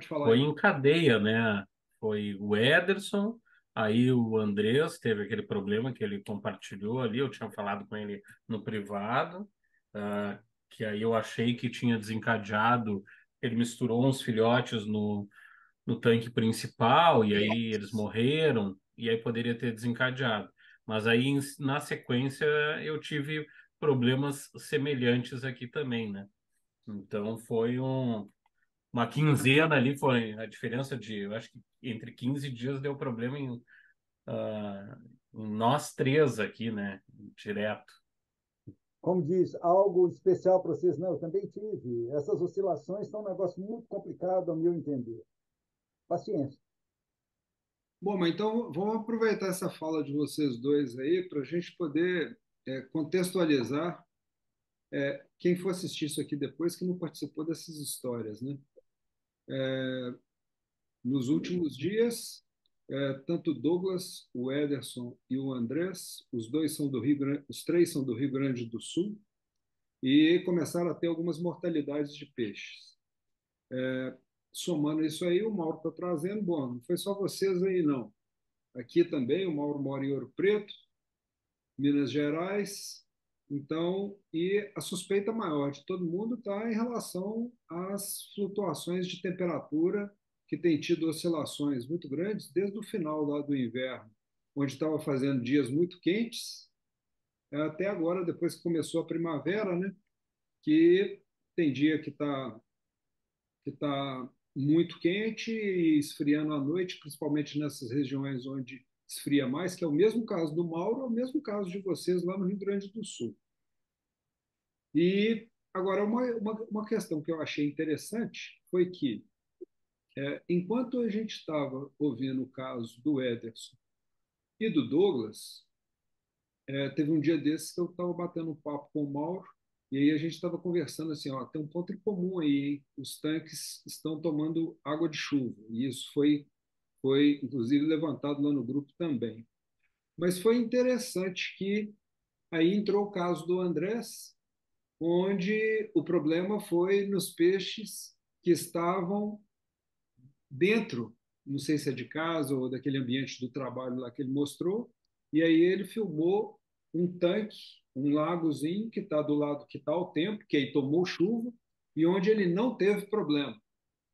Pode falar Foi aí. em cadeia, né? Foi o Ederson, aí o Andrés teve aquele problema que ele compartilhou ali, eu tinha falado com ele no privado, ah, que aí eu achei que tinha desencadeado, ele misturou uns filhotes no tanque principal, e aí eles morreram, e aí poderia ter desencadeado. Mas aí, na sequência, eu tive problemas semelhantes aqui também, né? Então foi uma quinzena ali, foi a diferença de, eu acho que entre 15 dias deu problema em nós três aqui, né? Direto. Como diz, algo especial para vocês? Não, eu também tive. Essas oscilações são um negócio muito complicado, ao meu entender. Paciência. Bom, mas então vamos aproveitar essa fala de vocês dois aí para a gente poder contextualizar quem for assistir isso aqui depois que não participou dessas histórias, né? Nos últimos dias, tanto o Douglas, o Ederson e o Andrés, os dois são do Rio Grande, os três são do Rio Grande do Sul e começaram a ter algumas mortalidades de peixes. Somando isso aí, o Mauro está trazendo, bom, não foi só vocês aí não. Aqui também, o Mauro mora em Ouro Preto, Minas Gerais. Então, e a suspeita maior de todo mundo está em relação às flutuações de temperatura que tem tido oscilações muito grandes desde o final lá do inverno, onde estava fazendo dias muito quentes, até agora, depois que começou a primavera, né, que tem dia que tá muito quente e esfriando à noite, principalmente nessas regiões onde esfria mais, que é o mesmo caso do Mauro, é o mesmo caso de vocês lá no Rio Grande do Sul. E agora, uma questão que eu achei interessante foi que, enquanto a gente estava ouvindo o caso do Ederson e do Douglas, teve um dia desses que eu estava batendo um papo com o Mauro, e aí a gente estava conversando assim, ó, tem um ponto em comum aí, hein? Os tanques estão tomando água de chuva, e isso foi inclusive levantado lá no grupo também. Mas foi interessante que aí entrou o caso do Andrés, onde o problema foi nos peixes que estavam dentro, não sei se é de casa ou daquele ambiente do trabalho lá que ele mostrou, e aí ele filmou um tanque, um lagozinho que está do lado que está o tempo, que aí tomou chuva, e onde ele não teve problema.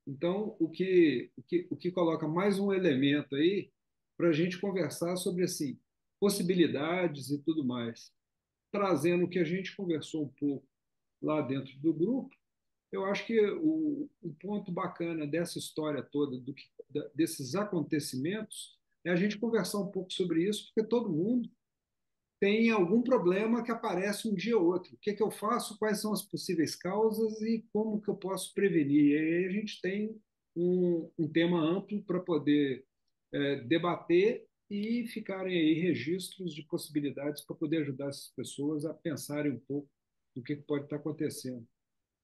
Então, o que coloca mais um elemento aí para a gente conversar sobre assim, possibilidades e tudo mais, trazendo o que a gente conversou um pouco lá dentro do grupo. Eu acho que o ponto bacana dessa história toda, desses acontecimentos, é a gente conversar um pouco sobre isso, porque todo mundo tem algum problema que aparece um dia ou outro. O que é que eu faço? Quais são as possíveis causas e como que eu posso prevenir? E aí a gente tem um tema amplo para poder debater e ficarem aí registros de possibilidades para poder ajudar essas pessoas a pensarem um pouco do que pode estar acontecendo.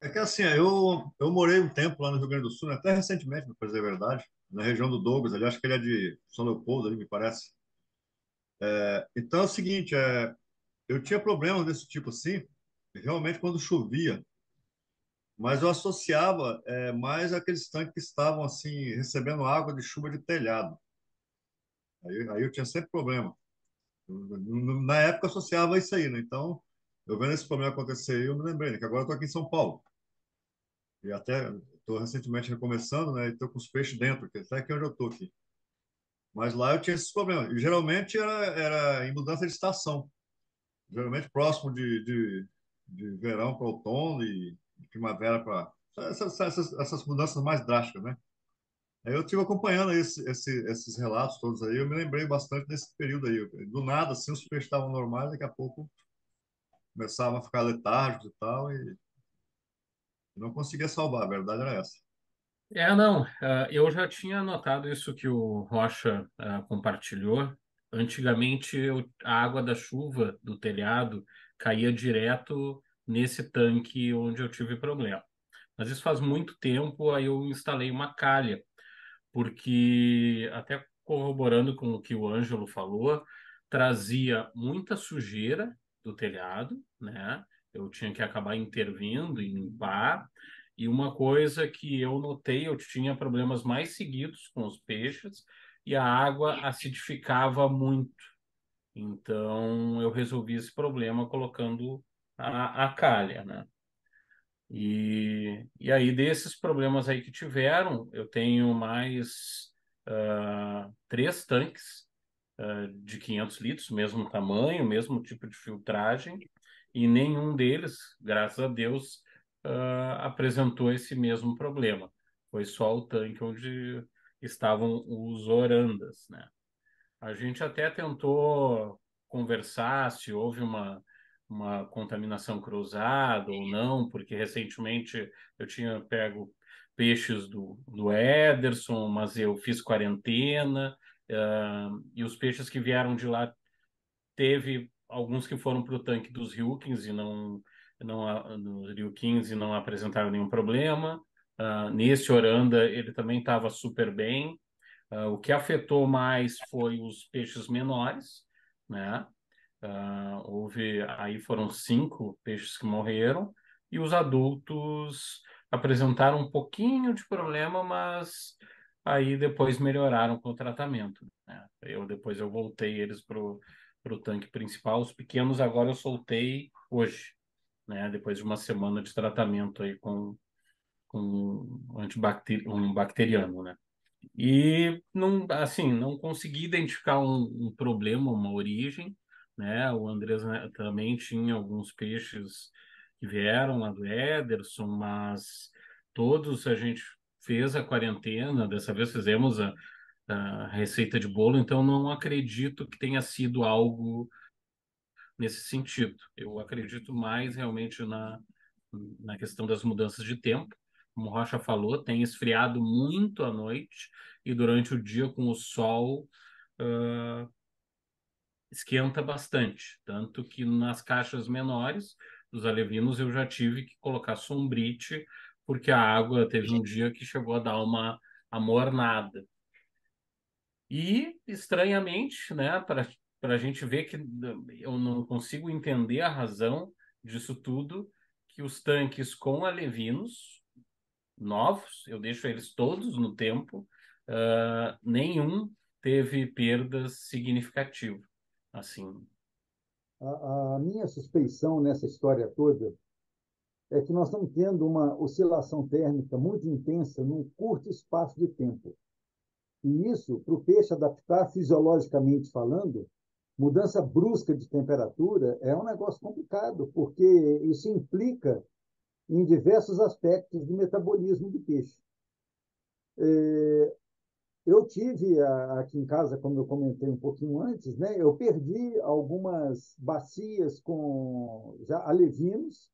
É que assim, eu morei um tempo lá no Rio Grande do Sul, né, até recentemente, para dizer a verdade, na região do Douglas, ali, acho que ele é de São Leopoldo, ali, me parece. Então é o seguinte, eu tinha problemas desse tipo assim, realmente quando chovia, mas eu associava mais aqueles tanques que estavam assim, recebendo água de chuva de telhado. Aí eu tinha sempre problema. Na época eu associava isso aí, né? Então, eu vendo esse problema acontecer, eu me lembrei, né, que agora eu estou aqui em São Paulo. E até estou recentemente recomeçando, né? E estou com os peixes dentro, que até aqui onde eu estou aqui. Mas lá eu tinha esses problemas. E geralmente era em mudança de estação. Geralmente próximo de verão para outono e de primavera para... essas mudanças mais drásticas, né? Aí eu estive acompanhando esses relatos todos aí. Eu me lembrei bastante desse período aí. Do nada, assim, os peixes estavam normais, daqui a pouco começavam a ficar letárgicos e tal, e não conseguia salvar. A verdade era essa. Não, eu já tinha notado isso que o Rocha compartilhou. Antigamente, a água da chuva do telhado caía direto nesse tanque onde eu tive problema. Mas isso faz muito tempo, aí eu instalei uma calha, porque até corroborando com o que o Ângelo falou, trazia muita sujeira do telhado, né? Eu tinha que acabar intervindo e limpar. E uma coisa que eu notei, eu tinha problemas mais seguidos com os peixes e a água acidificava muito. Então, eu resolvi esse problema colocando a calha, né? E aí, desses problemas aí que tiveram, eu tenho mais 3 tanques de 500 litros, mesmo tamanho, mesmo tipo de filtragem, e nenhum deles, graças a Deus, apresentou esse mesmo problema. Foi só o tanque onde estavam os orandas, né? A gente até tentou conversar se houve uma contaminação cruzada ou não, porque recentemente eu tinha pego peixes do Ederson, mas eu fiz quarentena, e os peixes que vieram de lá, teve alguns que foram para o tanque dos Ryukins e nos Ryukins e não apresentaram nenhum problema. Nesse Oranda ele também estava super bem. O que afetou mais foi os peixes menores, né? Aí foram 5 peixes que morreram e os adultos apresentaram um pouquinho de problema, mas aí depois melhoraram com o tratamento, né? Depois eu voltei eles pro tanque principal. Os pequenos agora eu soltei hoje, né? Depois de uma semana de tratamento aí com um bacteriano, né? E não, assim, não consegui identificar um problema, uma origem, né? O Andrés, né, também tinha alguns peixes que vieram lá do Ederson, mas todos a gente fez a quarentena, dessa vez fizemos a receita de bolo, então não acredito que tenha sido algo nesse sentido. Eu acredito mais realmente na questão das mudanças de tempo. Como o Rocha falou, tem esfriado muito à noite e durante o dia com o sol ah, esquenta bastante. Tanto que nas caixas menores dos alevinos eu já tive que colocar sombrite porque a água teve um dia que chegou a dar uma amornada. E, estranhamente, né, para a gente ver que eu não consigo entender a razão disso tudo, que os tanques com alevinos novos, eu deixo eles todos no tempo, nenhum teve perdas significativas. Assim, A minha suspeição nessa história toda é que nós estamos tendo uma oscilação térmica muito intensa num curto espaço de tempo. E isso, para o peixe adaptar fisiologicamente falando, mudança brusca de temperatura é um negócio complicado, porque isso implica em diversos aspectos do metabolismo do peixe. Eu tive aqui em casa, como eu comentei um pouquinho antes, né, eu perdi algumas bacias com já alevinos,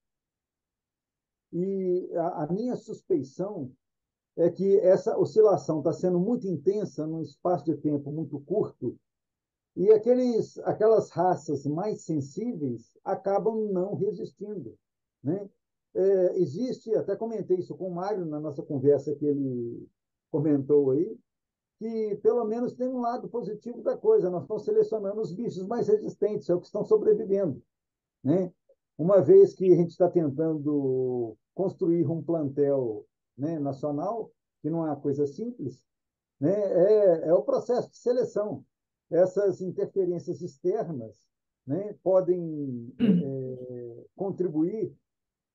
e a minha suspeição é que essa oscilação está sendo muito intensa num espaço de tempo muito curto, e aquelas raças mais sensíveis acabam não resistindo, né? Existe, até comentei isso com o Mário na nossa conversa que ele comentou aí, que pelo menos tem um lado positivo da coisa. Nós estamos selecionando os bichos mais resistentes, é o que estão sobrevivendo, né? Uma vez que a gente está tentando construir um plantel, né, nacional, que não é uma coisa simples, né, é o processo de seleção. Essas interferências externas, né, podem contribuir,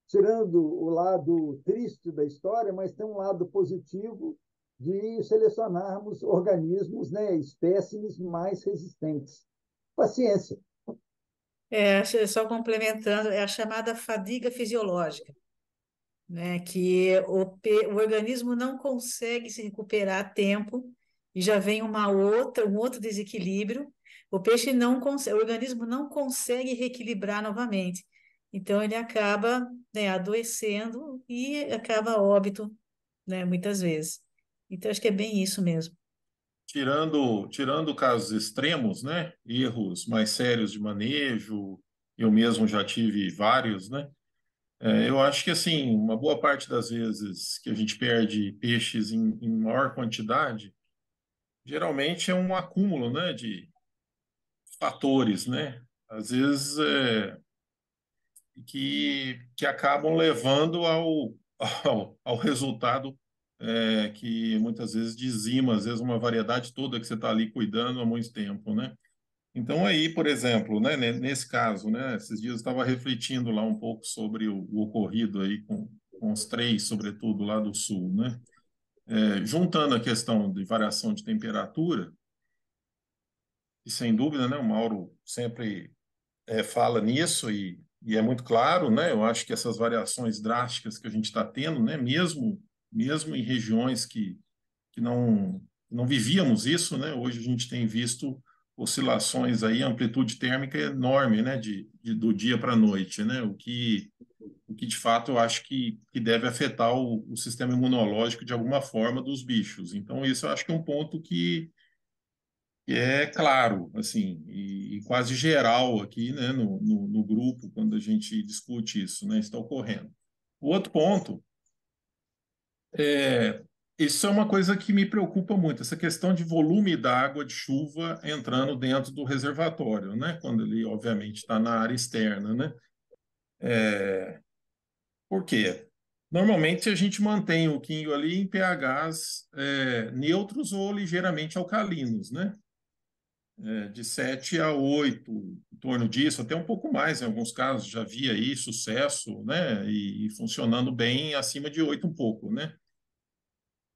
tirando o lado triste da história, mas tem um lado positivo de selecionarmos organismos, né, espécimes mais resistentes. Paciência. Só complementando, é a chamada fadiga fisiológica, né? Que o organismo não consegue se recuperar a tempo e já vem um outro desequilíbrio. O peixe não consegue, o organismo não consegue reequilibrar novamente. Então ele acaba, né, adoecendo e acaba a óbito, né, muitas vezes. Então acho que é bem isso mesmo. Tirando casos extremos, né? Erros mais sérios de manejo, eu mesmo já tive vários, né? Eu acho que, assim, uma boa parte das vezes que a gente perde peixes em maior quantidade, geralmente é um acúmulo, né, de fatores, né? Às vezes que acabam levando ao resultado que muitas vezes dizima, às vezes, uma variedade toda que você está ali cuidando há muito tempo, né? Então, aí, por exemplo, né, nesse caso, né, esses dias eu estava refletindo lá um pouco sobre o ocorrido aí com os três, sobretudo lá do sul, né? Juntando a questão de variação de temperatura, e sem dúvida, né, o Mauro sempre fala nisso e é muito claro, né? Eu acho que essas variações drásticas que a gente está tendo, né, mesmo em regiões que não vivíamos isso, né? Hoje a gente tem visto oscilações aí, amplitude térmica enorme, né? Do dia para a noite, né? O que de fato eu acho que deve afetar o sistema imunológico de alguma forma dos bichos. Então, isso eu acho que é um ponto que é claro, assim, e quase geral aqui, né? No grupo, quando a gente discute isso, né? Está ocorrendo. O outro ponto é, isso é uma coisa que me preocupa muito, essa questão de volume da água de chuva entrando dentro do reservatório, né? Quando ele, obviamente, está na área externa, né? Por quê? Normalmente a gente mantém o quinho ali em pHs neutros ou ligeiramente alcalinos, né? De 7 a 8, em torno disso, até um pouco mais, em alguns casos já vi aí sucesso, né? E funcionando bem acima de 8 um pouco, né?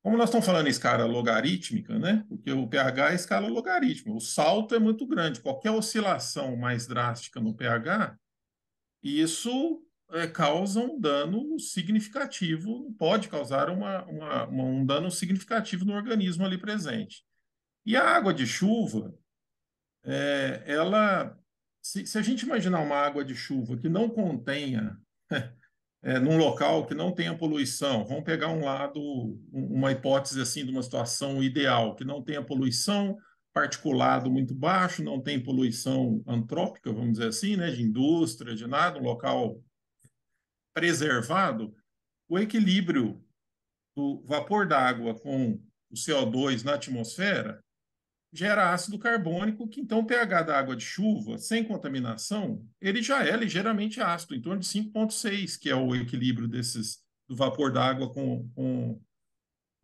Como nós estamos falando em escala logarítmica, né? Porque o pH é escala logarítmica, o salto é muito grande. Qualquer oscilação mais drástica no pH, isso causa um dano significativo, pode causar um dano significativo no organismo ali presente. E a água de chuva, ela, se a gente imaginar uma água de chuva que não contenha num local que não tenha poluição, vamos pegar um lado, uma hipótese assim de uma situação ideal, que não tenha poluição, particulado muito baixo, não tem poluição antrópica, vamos dizer assim, né, de indústria, de nada, um local preservado, o equilíbrio do vapor d'água com o CO2 na atmosfera gera ácido carbônico, que então o pH da água de chuva, sem contaminação, ele já é ligeiramente ácido, em torno de 5,6, que é o equilíbrio do vapor d'água com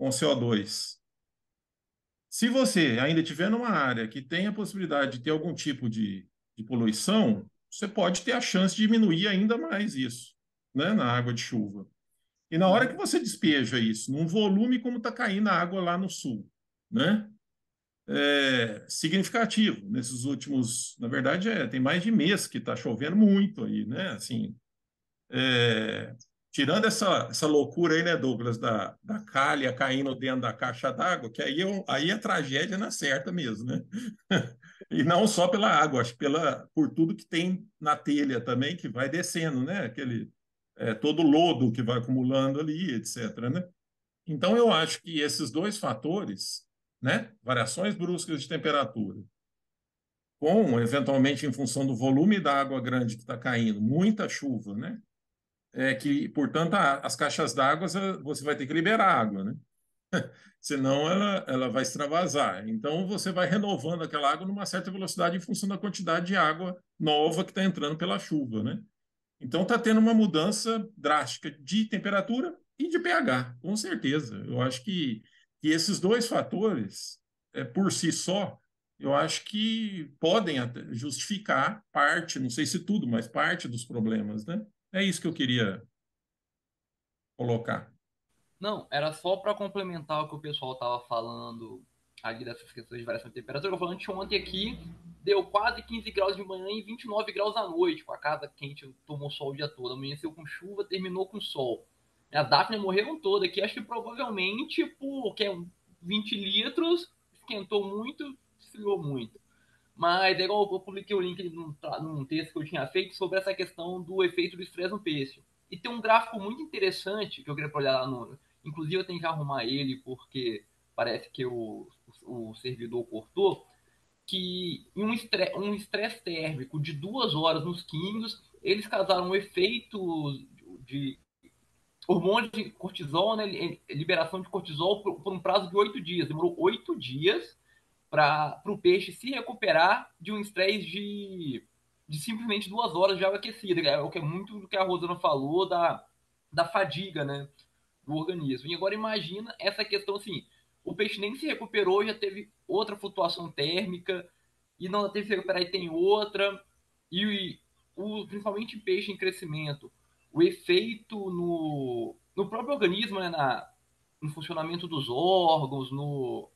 CO2. Se você ainda estiver numa área que tem a possibilidade de ter algum tipo de poluição, você pode ter a chance de diminuir ainda mais isso, né, na água de chuva. E na hora que você despeja isso, num volume como está caindo a água lá no sul, né? Significativo nesses últimos, na verdade, tem mais de mês que está chovendo muito aí, né? Assim, é, tirando essa loucura aí, né, Douglas, da calha caindo dentro da caixa d'água, que aí a tragédia na certa mesmo, né? E não só pela água, acho que por tudo que tem na telha também, que vai descendo, né? Todo lodo que vai acumulando ali, etc., né? Então, eu acho que esses dois fatores, né, variações bruscas de temperatura, com, eventualmente, em função do volume da água grande que está caindo, muita chuva, né, que, portanto, as caixas d'água você vai ter que liberar água, né? Senão ela vai extravasar. Então, você vai renovando aquela água numa certa velocidade em função da quantidade de água nova que está entrando pela chuva, né? Então está tendo uma mudança drástica de temperatura e de pH, com certeza. Eu acho que esses dois fatores, por si só, eu acho que podem até justificar parte, não sei se tudo, mas parte dos problemas, né? É isso que eu queria colocar. Não, era só para complementar o que o pessoal tava falando ali dessas questões de variação de temperatura. Eu falando ontem aqui deu quase 15 graus de manhã e 29 graus à noite, com a casa quente, tomou sol o dia todo. Amanheceu com chuva, terminou com sol. A Daphne morreram toda aqui, acho que provavelmente porque 20 litros, esquentou muito, esfriou muito. Mas é igual eu publiquei o link num texto que eu tinha feito sobre essa questão do efeito do estresse no peixe. E tem um gráfico muito interessante que eu queria olhar lá no. Inclusive, eu tenho que arrumar ele porque parece que o servidor cortou. Que em um estresse térmico de 2 horas nos químicos, eles causaram um efeito de hormônio de cortisol, né, liberação de cortisol por um prazo de 8 dias. Demorou 8 dias para o peixe se recuperar de um estresse de simplesmente 2 horas de água aquecida. É o que é muito do que a Rosana falou da fadiga, né? do organismo. E agora imagina essa questão assim, o peixe nem se recuperou, já teve outra flutuação térmica, e não teve que se recuperar e tem outra, e principalmente peixe em crescimento, o efeito no próprio organismo, né, no funcionamento dos órgãos, no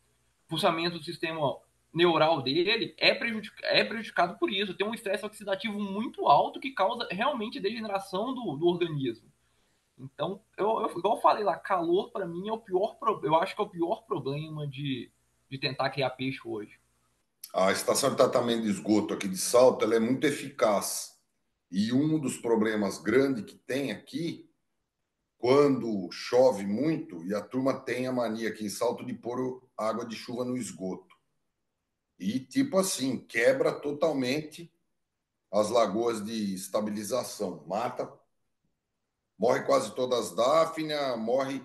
funcionamento do sistema neural dele, é prejudicado por isso. Tem um estresse oxidativo muito alto que causa realmente degeneração do organismo. Então, igual eu falei lá, calor para mim é o pior eu acho que é o pior problema de tentar criar peixe hoje. A estação de tratamento de esgoto aqui de Salto, ela é muito eficaz. E um dos problemas grandes que tem aqui, quando chove muito, e a turma tem a mania aqui em Salto de pôr água de chuva no esgoto. E, tipo assim, quebra totalmente as lagoas de estabilização. Mata, morre quase todas as dáfnia, morre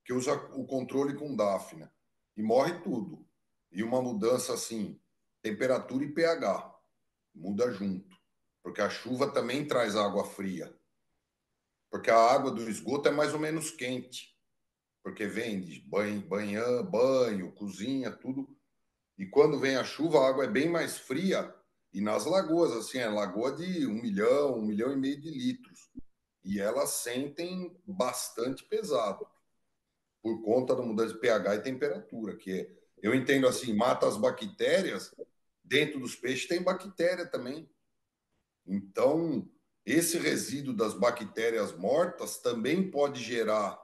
que usa o controle com dáfnia. E morre tudo. E uma mudança assim, temperatura e pH. Muda junto. Porque a chuva também traz água fria. Porque a água do esgoto é mais ou menos quente. Porque vem de banho, cozinha, tudo. E quando vem a chuva, a água é bem mais fria. E nas lagoas, assim, é lagoa de 1 milhão e meio de litros. E elas sentem bastante pesado. Por conta da mudança de pH e temperatura. Eu entendo assim, mata as bactérias. Dentro dos peixes tem bactéria também. Então, esse resíduo das bactérias mortas também pode gerar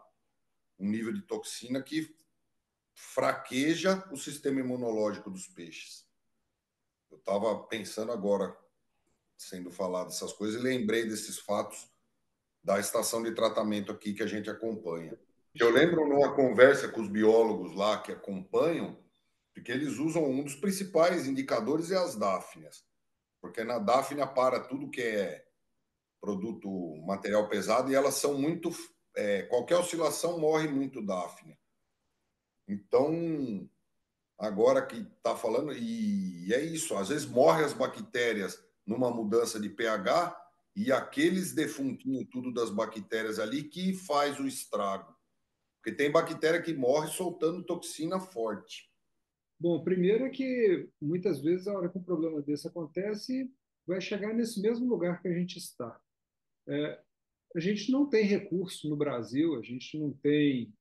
um nível de toxina que fraqueja o sistema imunológico dos peixes. Eu estava pensando agora, sendo falado essas coisas, e lembrei desses fatos da estação de tratamento aqui que a gente acompanha. Eu lembro numa conversa com os biólogos lá que acompanham, porque eles usam um dos principais indicadores é as dáfnias, porque na dáfnia para tudo que é produto, material pesado, e elas são muito... qualquer oscilação morre muito dáfnia. Então, agora que está falando, e é isso, às vezes morrem as bactérias numa mudança de pH e aqueles defuntinhos tudo das bactérias ali que faz o estrago. Porque tem bactéria que morre soltando toxina forte. Bom, primeiro é que muitas vezes a hora que um problema desse acontece, vai chegar nesse mesmo lugar que a gente está. A gente não tem recurso no Brasil, a gente não tem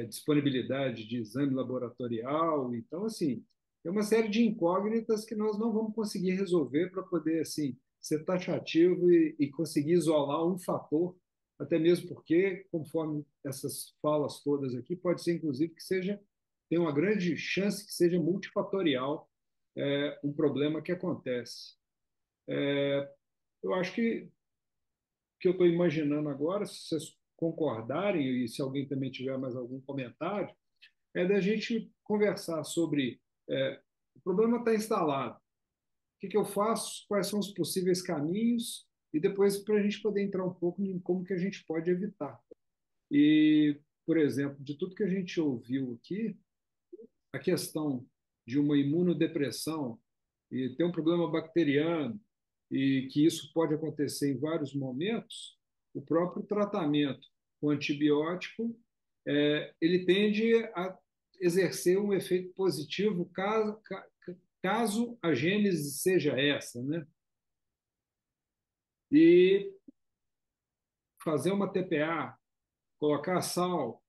disponibilidade de exame laboratorial, então, assim, tem uma série de incógnitas que nós não vamos conseguir resolver para poder, assim, ser taxativo e conseguir isolar um fator, até mesmo porque, conforme essas falas todas aqui, pode ser, inclusive, que tem uma grande chance que seja multifatorial um problema que acontece. Eu acho que eu estou imaginando agora, se vocês concordarem e se alguém também tiver mais algum comentário, é da gente conversar sobre o problema está instalado, o que eu faço, quais são os possíveis caminhos e depois para a gente poder entrar um pouco em como que a gente pode evitar. E, por exemplo, de tudo que a gente ouviu aqui, a questão de uma imunodepressão e ter um problema bacteriano e que isso pode acontecer em vários momentos, o próprio tratamento com antibiótico ele tende a exercer um efeito positivo caso a gênese seja essa, né? E fazer uma TPA, colocar sal,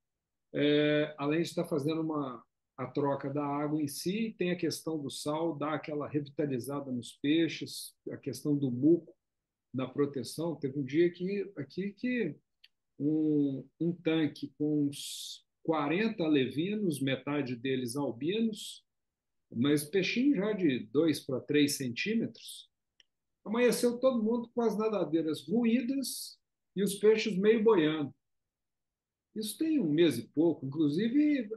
além de estar fazendo a troca da água em si, tem a questão do sal, dar aquela revitalizada nos peixes, a questão do muco na proteção. Teve um dia aqui que um tanque com uns 40 alevinos, metade deles albinos, mas peixinho já de 2 para 3 centímetros. Amanheceu todo mundo com as nadadeiras ruídas e os peixes meio boiando. Isso tem 1 mês e pouco, inclusive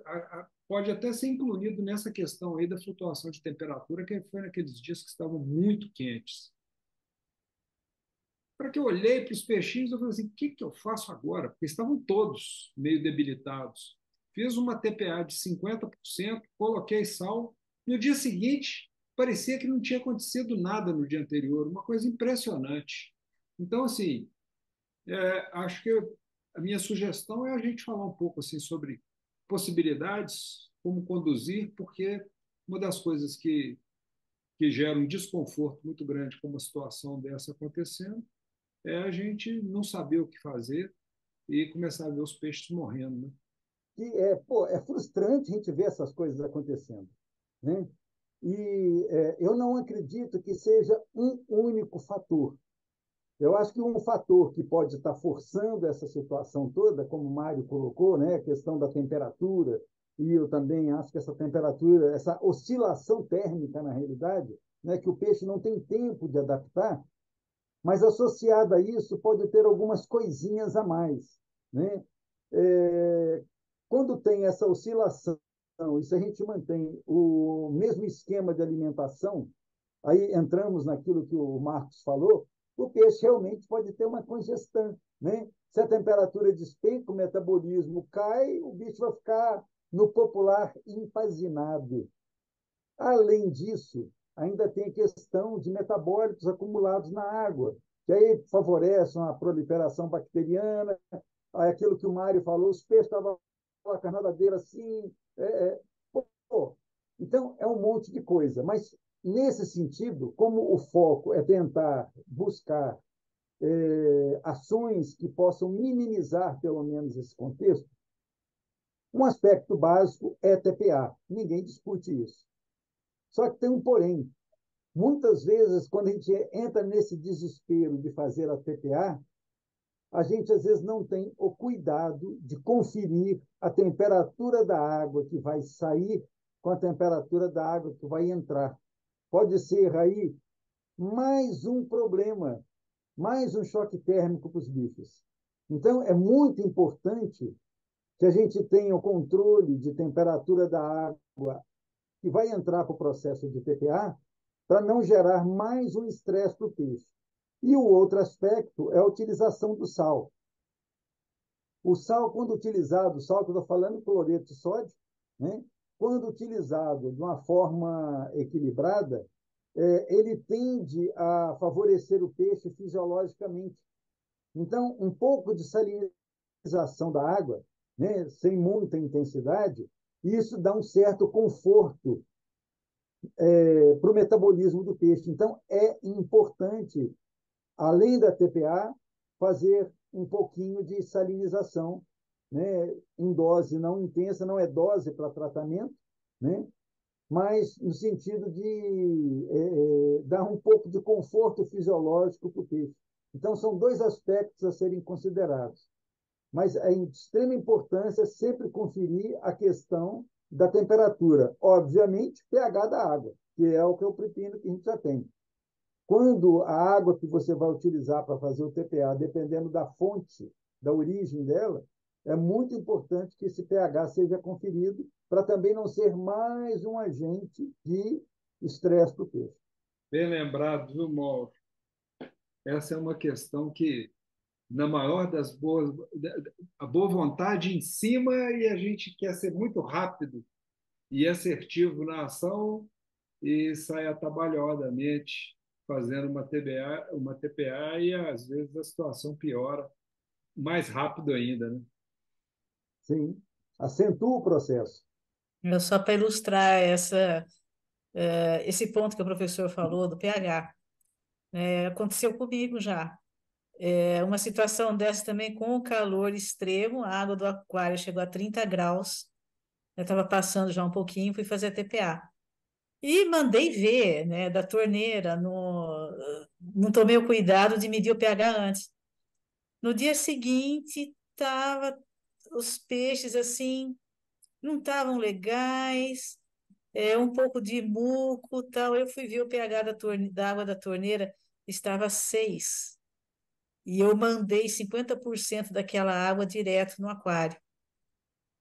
pode até ser incluído nessa questão aí da flutuação de temperatura, que foi naqueles dias que estavam muito quentes. Para que eu olhei para os peixinhos, eu falei assim, o que eu faço agora? Porque estavam todos meio debilitados. Fiz uma TPA de 50%, coloquei sal. No dia seguinte, parecia que não tinha acontecido nada no dia anterior, uma coisa impressionante. Então, assim, acho que a minha sugestão é a gente falar um pouco assim sobre possibilidades, como conduzir, porque uma das coisas que gera um desconforto muito grande com uma situação dessa acontecendo é a gente não saber o que fazer e começar a ver os peixes morrendo, né? Pô, é frustrante a gente ver essas coisas acontecendo, né? Eu não acredito que seja um único fator. Eu acho que um fator que pode estar forçando essa situação toda, como o Mário colocou, né, a questão da temperatura, e eu também acho que essa temperatura, essa oscilação térmica, na realidade, né, que o peixe não tem tempo de adaptar, mas associado a isso pode ter algumas coisinhas a mais, né? É, quando tem essa oscilação, e se a gente mantém o mesmo esquema de alimentação, aí entramos naquilo que o Marcos falou, o peixe realmente pode ter uma congestão, né? Se a temperatura despenca, o metabolismo cai, o bicho vai ficar, no popular, empazinado. Além disso, ainda tem a questão de metabólitos acumulados na água, que aí favorecem a proliferação bacteriana, aquilo que o Mário falou, os peixes estavam com a nadadeira assim. Pô, então, é um monte de coisa. Mas, nesse sentido, como o foco é tentar buscar ações que possam minimizar, pelo menos, esse contexto, um aspecto básico é TPA. Ninguém discute isso. Só que tem um porém. Muitas vezes, quando a gente entra nesse desespero de fazer a TPA, a gente às vezes não tem o cuidado de conferir a temperatura da água que vai sair com a temperatura da água que vai entrar. Pode ser aí mais um problema, mais um choque térmico para os bichos. Então, é muito importante que a gente tenha o controle de temperatura da água que vai entrar para o processo de TPA, para não gerar mais um estresse para o peixe. E o outro aspecto é a utilização do sal. O sal, quando utilizado, o sal que eu estou falando, cloreto de sódio, né? Quando utilizado de uma forma equilibrada, ele tende a favorecer o peixe fisiologicamente. Então, um pouco de salinização da água, né, sem muita intensidade, isso dá um certo conforto para o metabolismo do peixe. Então, é importante, além da TPA, fazer um pouquinho de salinização, né, em dose não intensa, não é dose para tratamento, né, mas no sentido de dar um pouco de conforto fisiológico para o peixe. Então, são dois aspectos a serem considerados. Mas é de extrema importância sempre conferir a questão da temperatura. Obviamente, pH da água, que é o que eu prepino que a gente já tem. Quando a água que você vai utilizar para fazer o TPA, dependendo da fonte, da origem dela, é muito importante que esse pH seja conferido para também não ser mais um agente de estresse para o peixe. Bem lembrado, viu, Mauro? Essa é uma questão que, na maior das boas, a boa vontade em cima e a gente quer ser muito rápido e assertivo na ação e sai atabalhadamente fazendo uma TPA e às vezes a situação piora mais rápido ainda, né? Sim, acentua o processo. Só para ilustrar esse ponto que o professor falou do pH, aconteceu comigo já. Uma situação dessa também com o calor extremo, a água do aquário chegou a 30 graus, eu estava passando já um pouquinho, fui fazer a TPA. E mandei ver, né, da torneira, não tomei o cuidado de medir o pH antes. No dia seguinte, os peixes assim, não estavam legais, um pouco de muco, tal. Eu fui ver o pH da água da torneira, estava 6. E eu mandei 50% daquela água direto no aquário.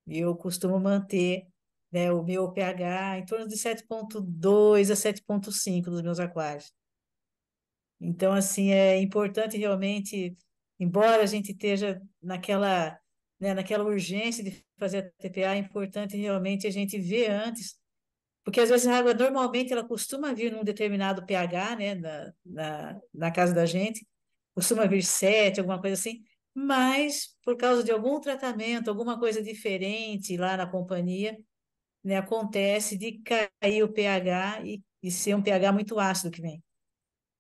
E eu costumo manter, né, o meu pH em torno de 7,2 a 7,5 dos meus aquários. Então, assim, é importante realmente, embora a gente esteja naquela urgência de fazer a TPA, é importante realmente a gente ver antes, porque às vezes a água normalmente ela costuma vir num determinado pH, né, na casa da gente, costuma vir 7, alguma coisa assim, mas por causa de algum tratamento, alguma coisa diferente lá na companhia, né, acontece de cair o pH e ser um pH muito ácido que vem.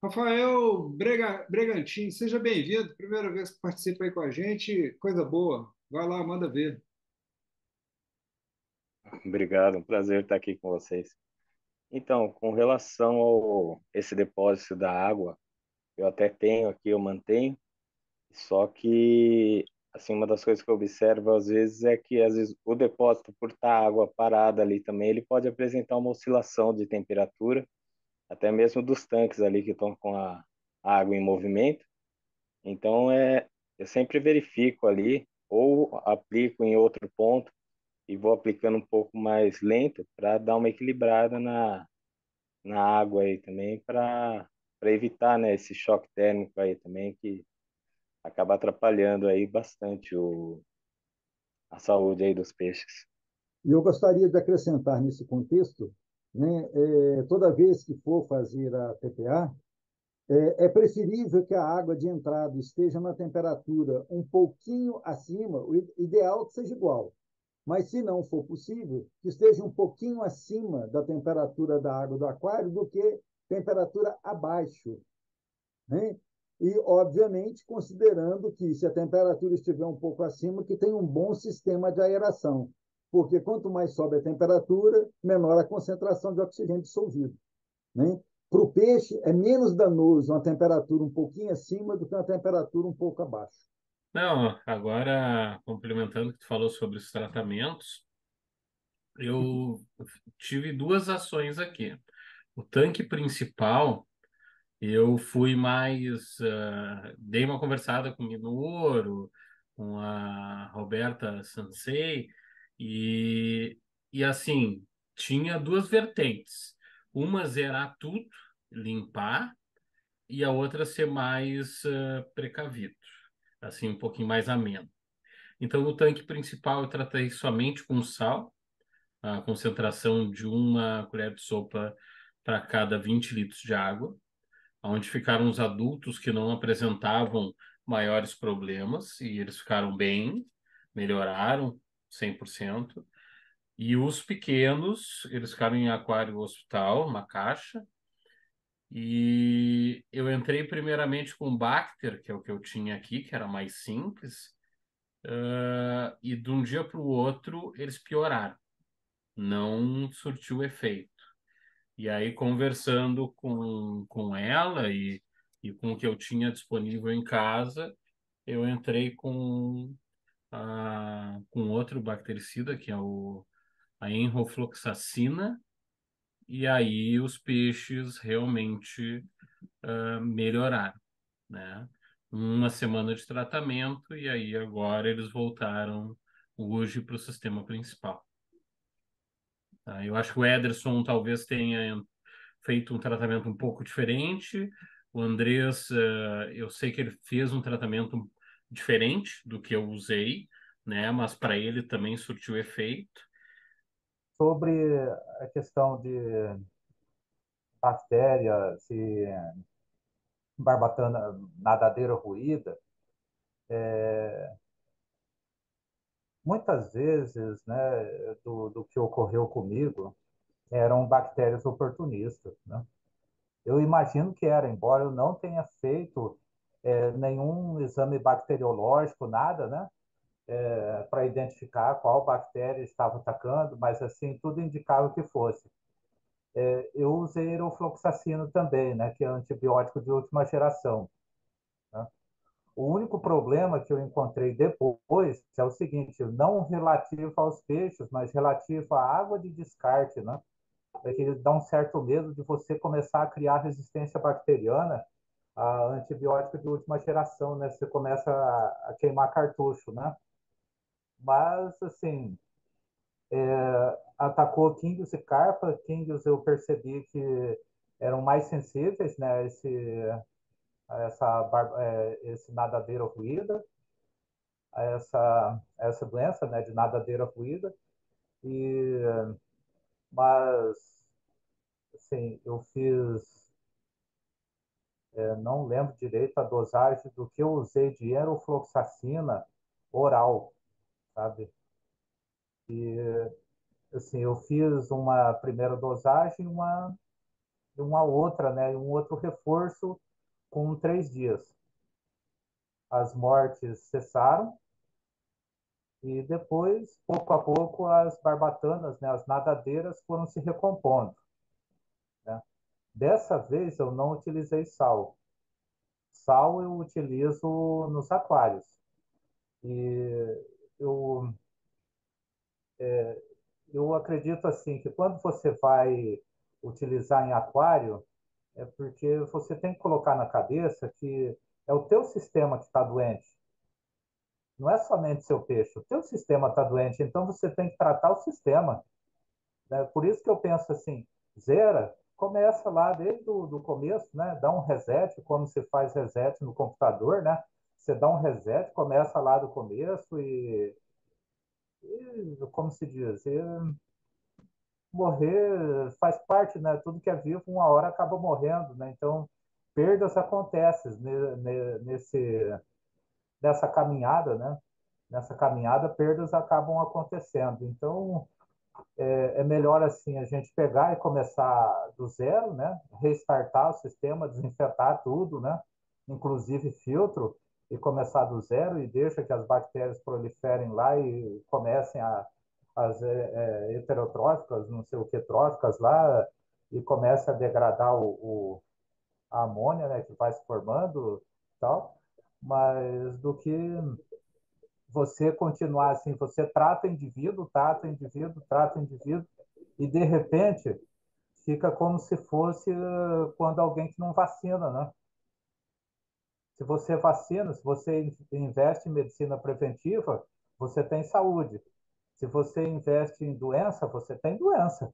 Rafael Bregantin, seja bem-vindo. Primeira vez que participa aí com a gente, coisa boa. Vai lá, manda ver. Obrigado, um prazer estar aqui com vocês. Então, com relação ao esse depósito da água, eu até tenho aqui, eu mantenho, só que assim uma das coisas que eu observo às vezes é que às vezes o depósito por estar água parada ali também, ele pode apresentar uma oscilação de temperatura, até mesmo dos tanques ali que estão com a água em movimento. Então eu sempre verifico ali ou aplico em outro ponto e vou aplicando um pouco mais lento para dar uma equilibrada na água aí também, para evitar, né, esse choque térmico aí também, que acaba atrapalhando aí bastante a saúde aí dos peixes. E eu gostaria de acrescentar nesse contexto, né, toda vez que for fazer a TPA, é preferível que a água de entrada esteja na temperatura um pouquinho acima, o ideal é que seja igual, mas se não for possível, que esteja um pouquinho acima da temperatura da água do aquário do que temperatura abaixo, né? E, obviamente, considerando que se a temperatura estiver um pouco acima, que tem um bom sistema de aeração, porque quanto mais sobe a temperatura, menor a concentração de oxigênio dissolvido, né? Para o peixe, é menos danoso uma temperatura um pouquinho acima do que uma temperatura um pouco abaixo. Não, agora, complementando o que tu falou sobre os tratamentos, eu tive duas ações aqui. O tanque principal, eu fui mais, dei uma conversada com o Minoro, com a Roberta Sansei, e, e assim, tinha duas vertentes. Uma zerar tudo, limpar, e a outra ser mais precavido, assim, um pouquinho mais ameno. Então, no tanque principal, eu tratei somente com sal, a concentração de uma colher de sopa para cada 20 litros de água, onde ficaram os adultos que não apresentavam maiores problemas, e eles ficaram bem, melhoraram 100%. E os pequenos, eles ficaram em aquário hospital, uma caixa, e eu entrei primeiramente com Bacter, que é o que eu tinha aqui, que era mais simples, e de um dia para o outro eles pioraram, não surtiu efeito. E aí, conversando com ela e com o que eu tinha disponível em casa, eu entrei com outro bactericida, que é a enrofloxacina, e aí os peixes realmente melhoraram, né? Uma semana de tratamento, e aí agora eles voltaram hoje para o sistema principal. Tá? Eu acho que o Ederson talvez tenha feito um tratamento um pouco diferente. O Andrés, eu sei que ele fez um tratamento diferente do que eu usei, né? Mas para ele também surtiu efeito. Sobre a questão de bactéria, se barbatana nadadeira ruída, muitas vezes, né, do que ocorreu comigo, eram bactérias oportunistas, né? Eu imagino que era, embora eu não tenha feito nenhum exame bacteriológico, nada, né, para identificar qual bactéria estava atacando, mas assim, tudo indicava que fosse. Eu usei erofloxacino também, né, que é antibiótico de última geração, né? O único problema que eu encontrei depois é o seguinte, não relativo aos peixes, mas relativo à água de descarte, né? É que dá um certo medo de você começar a criar resistência bacteriana a antibiótico de última geração, né? Você começa a queimar cartucho, né? Mas, assim, atacou Kingios e Carpa. Kingios eu percebi que eram mais sensíveis, né? Esse nadadeira ruída, a essa doença, né? De nadadeira ruída. E, mas, assim, eu fiz Não lembro direito a dosagem do que eu usei de enrofloxacina oral, sabe? Assim, eu fiz uma primeira dosagem, uma outra, né? Um outro reforço com 3 dias. As mortes cessaram e depois, pouco a pouco, as barbatanas, né? As nadadeiras foram se recompondo, né? Dessa vez eu não utilizei sal. Sal eu utilizo nos aquários. E eu, eu acredito assim que quando você vai utilizar em aquário, é porque você tem que colocar na cabeça que é o teu sistema que está doente. Não é somente seu peixe, o teu sistema está doente, então você tem que tratar o sistema, né? Por isso que eu penso assim, zera, começa lá desde do começo, né? Dá um reset, como se faz reset no computador, né? Você dá um reset, começa lá do começo como se diz, morrer faz parte, né? Tudo que é vivo, uma hora acaba morrendo, né? Então, perdas acontecem nessa caminhada, né? Nessa caminhada, perdas acabam acontecendo. Então, é melhor assim a gente pegar e começar do zero, né? Restartar o sistema, desinfetar tudo, né? Inclusive filtro, e começar do zero e deixa que as bactérias proliferem lá e comecem as heterotróficas, não sei o que, tróficas lá, e comece a degradar a amônia, né? Que vai se formando e tal. Mas do que você continuar assim, você trata indivíduo, trata indivíduo, trata indivíduo, e de repente fica como se fosse quando alguém que não vacina, né? Se você vacina, se você investe em medicina preventiva, você tem saúde. Se você investe em doença, você tem doença,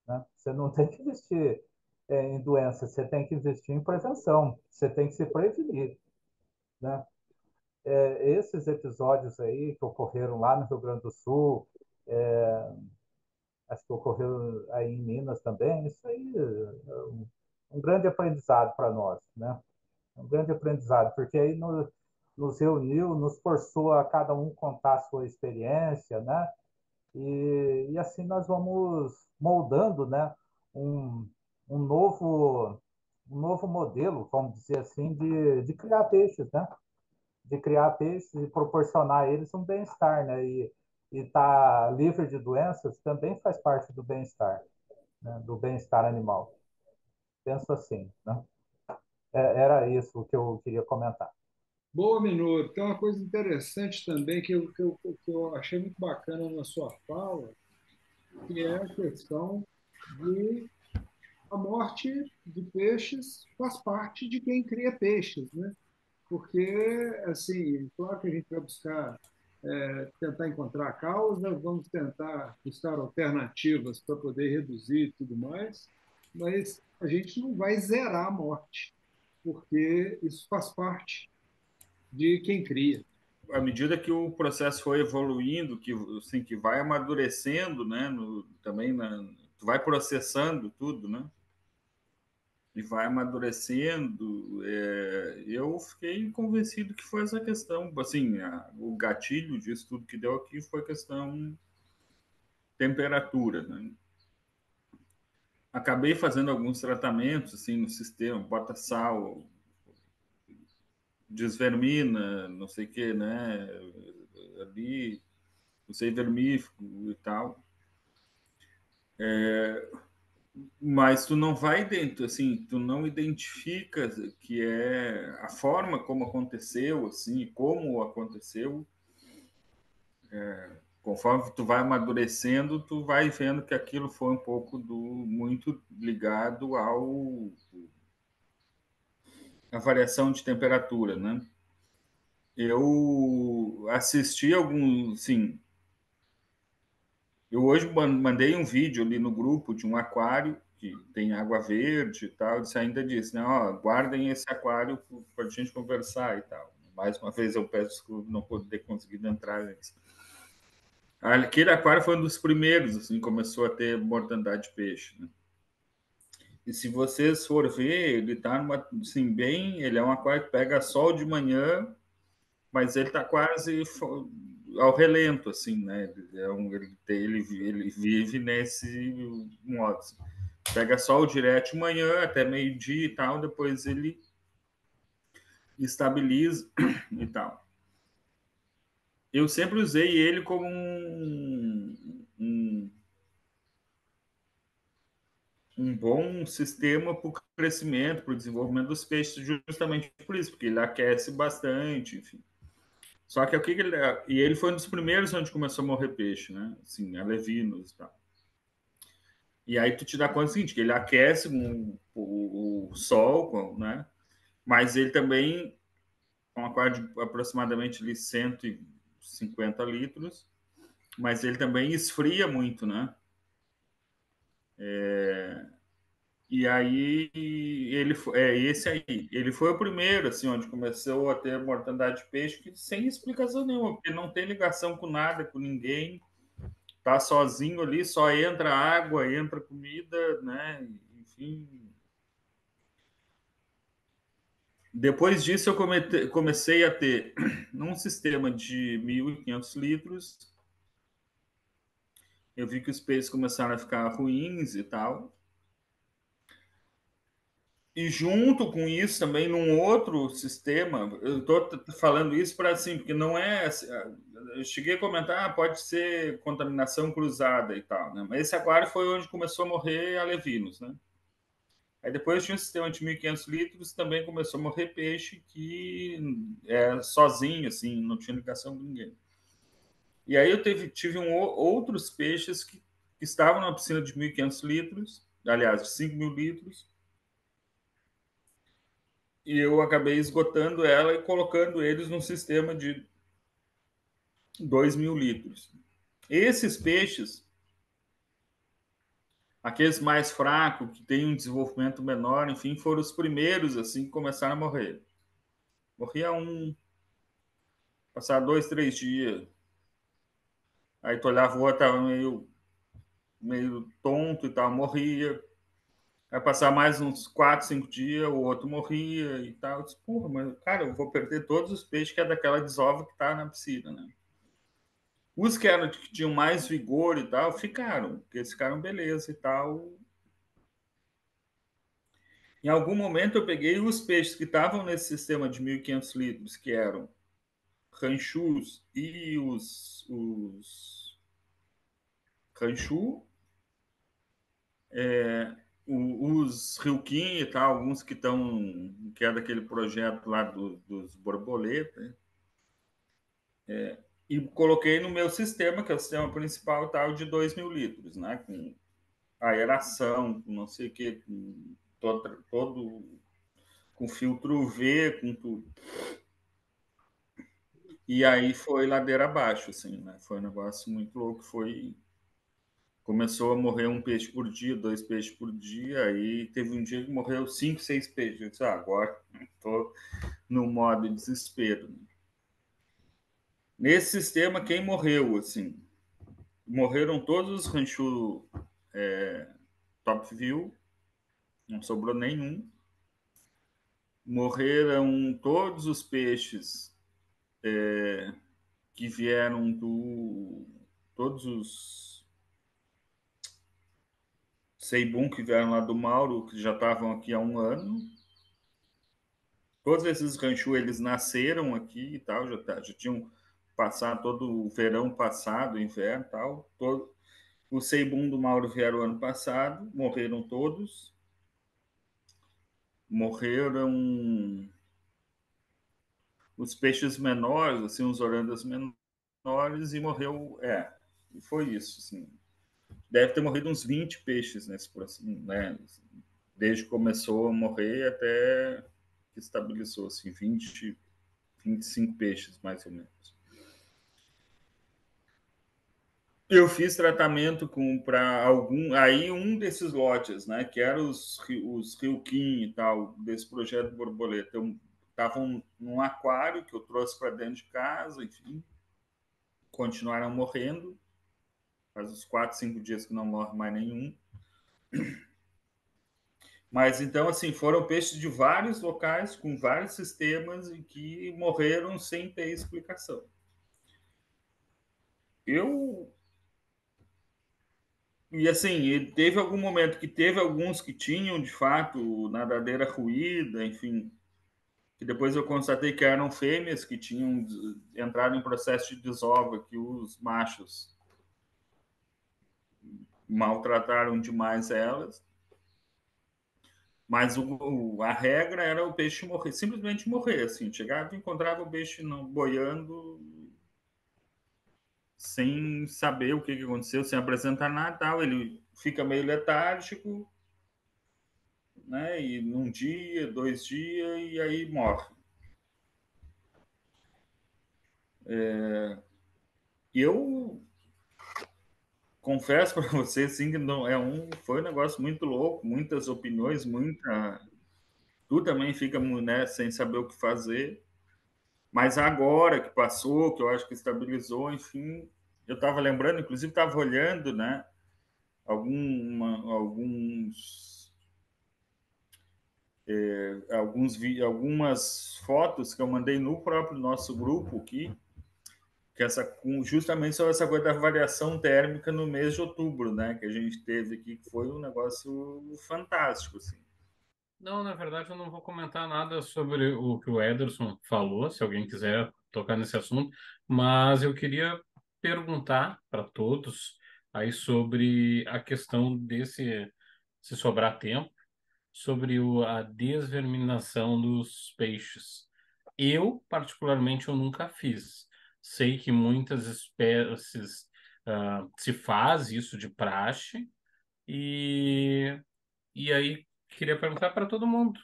né? Você não tem que investir em doença, você tem que investir em prevenção, você tem que se prevenir, né? Esses episódios aí que ocorreram lá no Rio Grande do Sul, acho que ocorreu aí em Minas também, isso aí é um grande aprendizado para nós, né? Um grande aprendizado, porque aí nos reuniu, nos forçou a cada um contar a sua experiência, né? E assim nós vamos moldando, né? Um, um novo modelo, vamos dizer assim, de criar peixes, né? De criar peixes e proporcionar a eles um bem-estar, né? E estar livre de doenças também faz parte do bem-estar, né? Do bem-estar animal. Penso assim, né? Era isso que eu queria comentar. Boa, Minoro. Tem uma coisa interessante também que eu achei muito bacana na sua fala, que é a questão de a morte de peixes faz parte de quem cria peixes, né? Porque, assim, claro que a gente vai buscar, tentar encontrar a causa, vamos tentar buscar alternativas para poder reduzir e tudo mais, mas a gente não vai zerar a morte, porque isso faz parte de quem cria. À medida que o processo foi evoluindo, assim, que vai amadurecendo, né, também tu vai processando tudo, né, e vai amadurecendo. Eu fiquei convencido que foi essa questão, assim, o gatilho disso tudo que deu aqui foi a questão temperatura, né. Acabei fazendo alguns tratamentos assim no sistema, bota sal, desvermina, não sei o que, né? Ali, usei vermífugo e tal. Mas tu não vai dentro, assim, tu não identifica que é a forma como aconteceu, assim, como aconteceu. Conforme tu vai amadurecendo, tu vai vendo que aquilo foi um pouco muito ligado à variação de temperatura, né? Eu assisti alguns, sim. Eu hoje mandei um vídeo ali no grupo de um aquário que tem água verde e tal. Isso ainda disse, né? Ó, guardem esse aquário para a gente conversar e tal. Mais uma vez eu peço desculpa não poder conseguir entrar nisso. Aquele aquário foi um dos primeiros, assim, começou a ter mortandade de peixe, né? E se vocês for ver, ele está assim, ele é um aquário que pega sol de manhã, mas ele está quase ao relento, assim, né? Ele vive nesse modo. Assim. Pega sol direto de manhã até meio-dia e tal, depois ele estabiliza e tal. Eu sempre usei ele como um bom sistema para o crescimento, para o desenvolvimento dos peixes, justamente por isso, porque ele aquece bastante, enfim. Só que o que ele é? E ele foi um dos primeiros onde começou a morrer peixe, né? Assim, alevinos e tal. E aí tu te dá conta do seguinte, que ele aquece o sol, né? Mas ele também é um aquário de aproximadamente ali 150 litros, mas ele também esfria muito, né? E aí esse aí, ele foi o primeiro, assim, onde começou a ter mortandade de peixe sem explicação nenhuma, porque não tem ligação com nada, com ninguém, tá sozinho ali, só entra água, entra comida, né? Enfim. Depois disso eu comecei a ter um sistema de 1.500 litros. Eu vi que os peixes começaram a ficar ruins e tal. E junto com isso também num outro sistema, eu estou falando isso para assim, porque não é. Eu cheguei a comentar, pode ser contaminação cruzada e tal, né? Mas esse aquário foi onde começou a morrer alevinos, né? Aí depois tinha um sistema de 1.500 litros, também começou a morrer peixe que sozinho, assim, não tinha ligação com ninguém. E aí eu tive outros peixes que estavam na piscina de 1.500 litros, aliás, de 5.000 litros, e eu acabei esgotando ela e colocando eles num sistema de 2.000 litros. Esses peixes, aqueles mais fracos, que têm um desenvolvimento menor, enfim, foram os primeiros assim que começaram a morrer. Morria passar 2, 3 dias. Aí tu olhava o outro, estava meio tonto e tal, morria. Aí passar mais uns 4, 5 dias, o outro morria e tal. Eu disse, porra, mas, cara, eu vou perder todos os peixes que é daquela desova que tá na piscina, né? Os que tinham mais vigor e tal, ficaram, porque eles ficaram beleza e tal. Em algum momento eu peguei os peixes que estavam nesse sistema de 1.500 litros, que eram ranchus e os ranchu, os Ryukin e tal, alguns que é daquele projeto lá dos borboletas, e coloquei no meu sistema, que é o sistema principal tal, de 2.000 litros, né? Com aeração, com não sei o que, com todo com filtro UV, com tudo. E aí foi ladeira abaixo, assim, né? Foi um negócio muito louco, começou a morrer um peixe por dia, 2 peixes por dia, aí teve um dia que morreu 5, 6 peixes. Eu disse, agora estou no modo de desespero. Nesse sistema, quem morreu, assim, morreram todos os ranchos top view, não sobrou nenhum. Morreram todos os peixes que vieram todos os Seibum que vieram lá do Mauro, que já estavam aqui há um ano. Todos esses ranchos, eles nasceram aqui e tal, já tinham passado todo o verão passado, inverno e tal. O Seibum do Mauro vieram ano passado, morreram todos. Morreram os peixes menores, assim, os orandas menores, e morreu. Foi isso, assim. Deve ter morrido uns 20 peixes nesse processo, né? Desde que começou a morrer até que estabilizou, assim, 20, 25 peixes, mais ou menos. Eu fiz tratamento para aí um desses lotes, né, que eram os Ryukin e tal, desse projeto borboleta, estavam num aquário que eu trouxe para dentro de casa, enfim, continuaram morrendo, faz uns 4, 5 dias que não morre mais nenhum. Mas então, assim, foram peixes de vários locais, com vários sistemas, e que morreram sem ter explicação. E assim, teve algum momento que teve alguns que tinham, de fato, nadadeira ruída, enfim, que depois eu constatei que eram fêmeas que tinham entrado em processo de desova, que os machos maltrataram demais elas. Mas a regra era o peixe morrer, simplesmente morrer, assim, chegava e encontrava o peixe boiando sem saber o que aconteceu, sem apresentar nada, tal. Ele fica meio letárgico, né? E num dia, 2 dias, e aí morre. E eu confesso para você, assim, que não foi um negócio muito louco, muitas opiniões, tu também fica, né, sem saber o que fazer. Mas agora que passou, que eu acho que estabilizou, enfim, eu estava lembrando, inclusive estava olhando, né, alguns algumas fotos que eu mandei no próprio nosso grupo aqui, que justamente sobre essa coisa da variação térmica no mês de outubro, né, que a gente teve aqui, que foi um negócio fantástico, assim. Não, na verdade, eu não vou comentar nada sobre o que o Ederson falou, se alguém quiser tocar nesse assunto, mas eu queria perguntar para todos aí sobre a questão desse, se sobrar tempo, sobre a desverminação dos peixes. Eu, particularmente, eu nunca fiz. Sei que muitas espécies se faz isso de praxe, e, e aí queria perguntar para todo mundo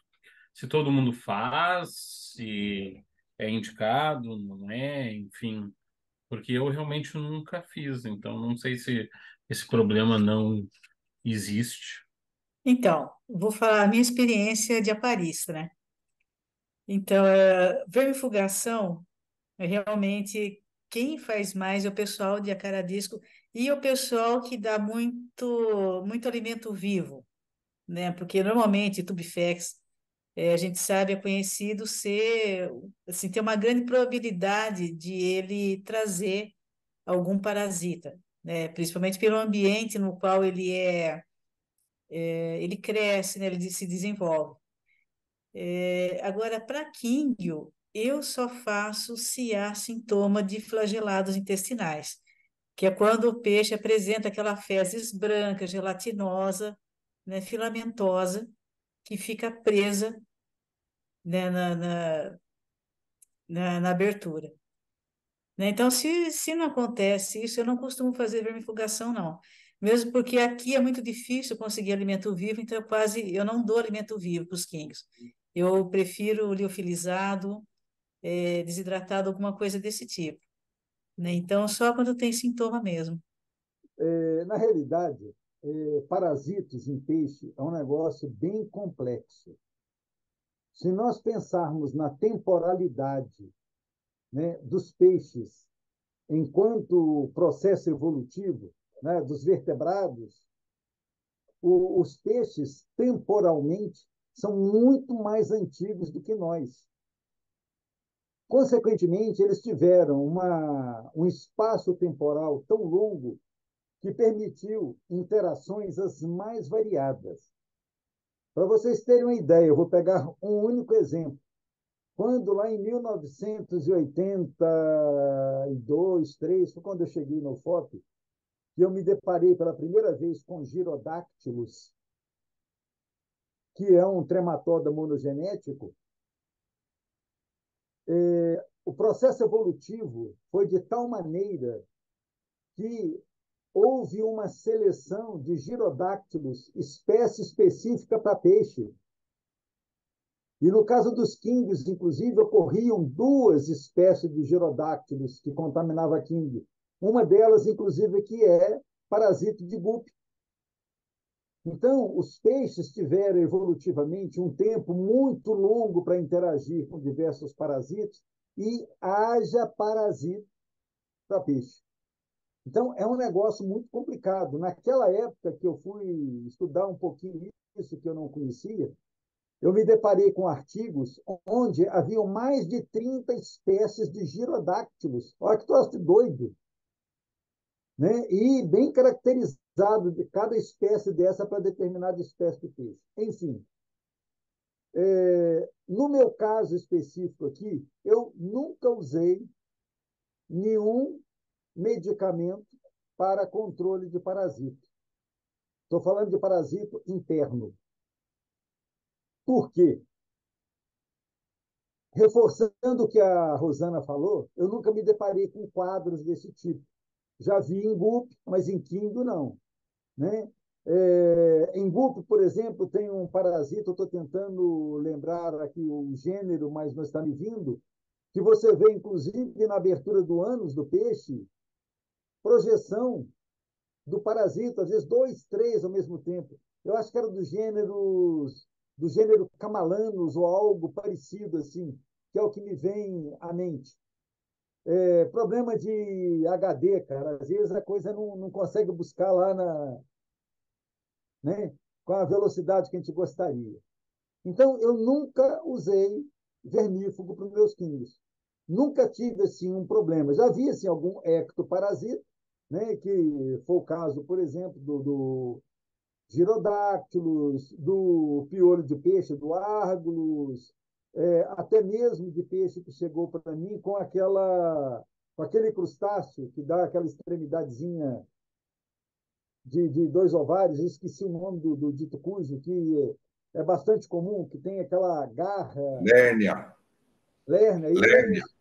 se todo mundo faz, se é indicado, não é, enfim, porque eu realmente nunca fiz, então não sei se esse problema não existe. Então, vou falar a minha experiência de aparista, né? Então, vermifugação, realmente, quem faz mais é o pessoal de acaradisco e o pessoal que dá muito alimento vivo, né? Porque normalmente tubifex, a gente sabe, é conhecido ser, assim, ter uma grande probabilidade de ele trazer algum parasita, né? Principalmente pelo ambiente no qual ele cresce, né? Ele se desenvolve. Agora, para quíngio, eu só faço se há sintoma de flagelados intestinais, que é quando o peixe apresenta aquela fezes branca, gelatinosa, né, filamentosa, que fica presa, né, na abertura. Né? Então, se não acontece isso, eu não costumo fazer vermifugação, não. Mesmo porque aqui é muito difícil conseguir alimento vivo, então eu não dou alimento vivo para os químicos. Eu prefiro liofilizado, desidratado, alguma coisa desse tipo. Né? Então, só quando tem sintoma mesmo. Na realidade, parasitos em peixe é um negócio bem complexo. Se nós pensarmos na temporalidade, né, dos peixes enquanto processo evolutivo, né, dos vertebrados, os peixes, temporalmente, são muito mais antigos do que nós. Consequentemente, eles tiveram um espaço temporal tão longo que permitiu interações as mais variadas. Para vocês terem uma ideia, eu vou pegar um único exemplo. Quando lá em 1982, 3, foi quando eu cheguei no FOP, que eu me deparei pela primeira vez com Gyrodactylus, que é um trematóda monogenético. O processo evolutivo foi de tal maneira que houve uma seleção de Gyrodactylus, espécie específica para peixe. E no caso dos quingues, inclusive, ocorriam duas espécies de Gyrodactylus que contaminavam a quingue. Uma delas, inclusive, que é parasito de gupe. Então, os peixes tiveram evolutivamente um tempo muito longo para interagir com diversos parasitos e haja parasito para peixe. Então, é um negócio muito complicado. Naquela época que eu fui estudar um pouquinho isso que eu não conhecia, eu me deparei com artigos onde haviam mais de 30 espécies de girodáctilos. Olha que troço doido, né? E bem caracterizado de cada espécie dessa para determinada espécie de peixe. Enfim, no meu caso específico aqui, eu nunca usei nenhum medicamento para controle de parasito. Estou falando de parasito interno. Por quê? Reforçando o que a Rosana falou, eu nunca me deparei com quadros desse tipo. Já vi em GUP, mas em Quindo não. Né? Em GUP, por exemplo, tem um parasita, eu estou tentando lembrar aqui o gênero, mas não está me vindo, que você vê, inclusive, na abertura do ânus do peixe, projeção do parasita, às vezes dois, três ao mesmo tempo. Eu acho que era do gênero Camalanos ou algo parecido assim, que é o que me vem à mente. Problema de HD, cara, às vezes a coisa não consegue buscar lá né, com a velocidade que a gente gostaria. Então, eu nunca usei vermífugo para os meus quilos. Nunca tive assim, um problema. Já vi assim, algum ectoparasita, né, que foi o caso, por exemplo, do girodáctilos, do piolho de peixe, do árgulos, até mesmo de peixe que chegou para mim com aquele crustáceo que dá aquela extremidadezinha de dois ovários, esqueci o nome do dito cujo, que é bastante comum, que tem aquela garra. Lérnia. Lérnia, Lérnia. isso.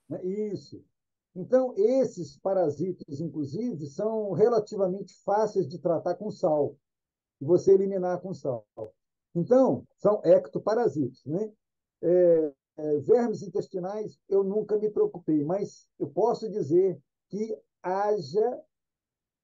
Né? Isso. Então, esses parasitas, inclusive, são relativamente fáceis de tratar com sal, e você eliminar com sal. Então, são ectoparasitas. Né? Vermes intestinais, eu nunca me preocupei, mas eu posso dizer que haja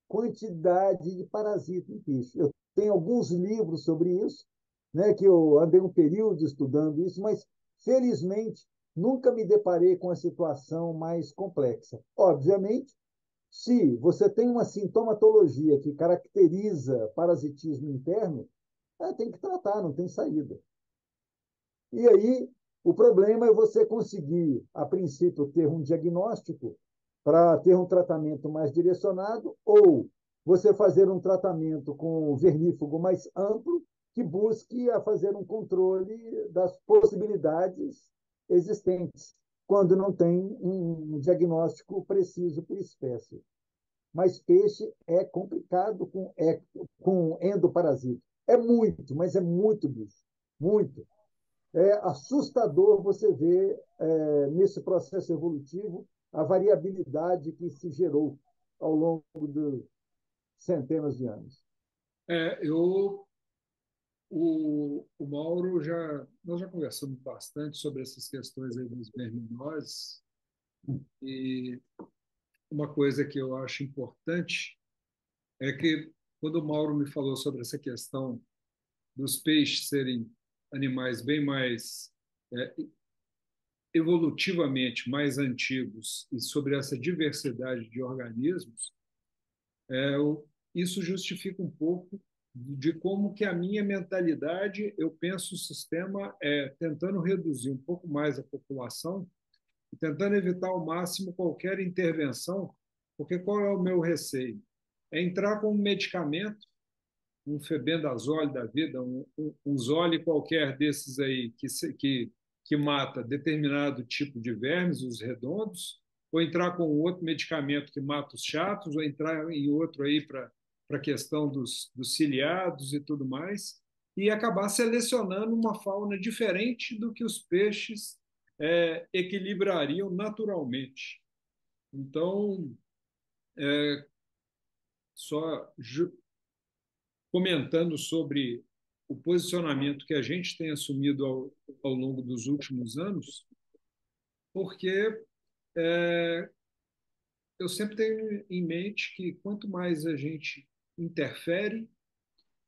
quantidade de parasita em peixe. Eu tenho alguns livros sobre isso, né, que eu andei um período estudando isso, mas, felizmente, nunca me deparei com a situação mais complexa. Obviamente, se você tem uma sintomatologia que caracteriza parasitismo interno, tem que tratar, não tem saída. E aí, o problema é você conseguir, a princípio, ter um diagnóstico para ter um tratamento mais direcionado, ou você fazer um tratamento com vermífugo mais amplo, que busque a fazer um controle das possibilidades existentes, quando não tem um diagnóstico preciso por espécie. Mas peixe é complicado com endoparasita. É muito, mas é muito, bicho. Muito. É assustador você ver, nesse processo evolutivo, a variabilidade que se gerou ao longo de centenas de anos. O Mauro nós já conversamos bastante sobre essas questões aí das verminoses, e uma coisa que eu acho importante é que quando o Mauro me falou sobre essa questão dos peixes serem animais bem mais é, evolutivamente mais antigos e sobre essa diversidade de organismos, isso justifica um pouco de como que a minha mentalidade, eu penso o sistema tentando reduzir um pouco mais a população e tentando evitar ao máximo qualquer intervenção, porque qual é o meu receio? É entrar com um medicamento, um febendazole da vida, um zole qualquer desses aí que mata determinado tipo de vermes, os redondos, ou entrar com outro medicamento que mata os chatos, ou entrar em outro aí para a questão dos ciliados e tudo mais, e acabar selecionando uma fauna diferente do que os peixes equilibrariam naturalmente. Então, só comentando sobre o posicionamento que a gente tem assumido ao longo dos últimos anos, porque eu sempre tenho em mente que quanto mais a gente interfere,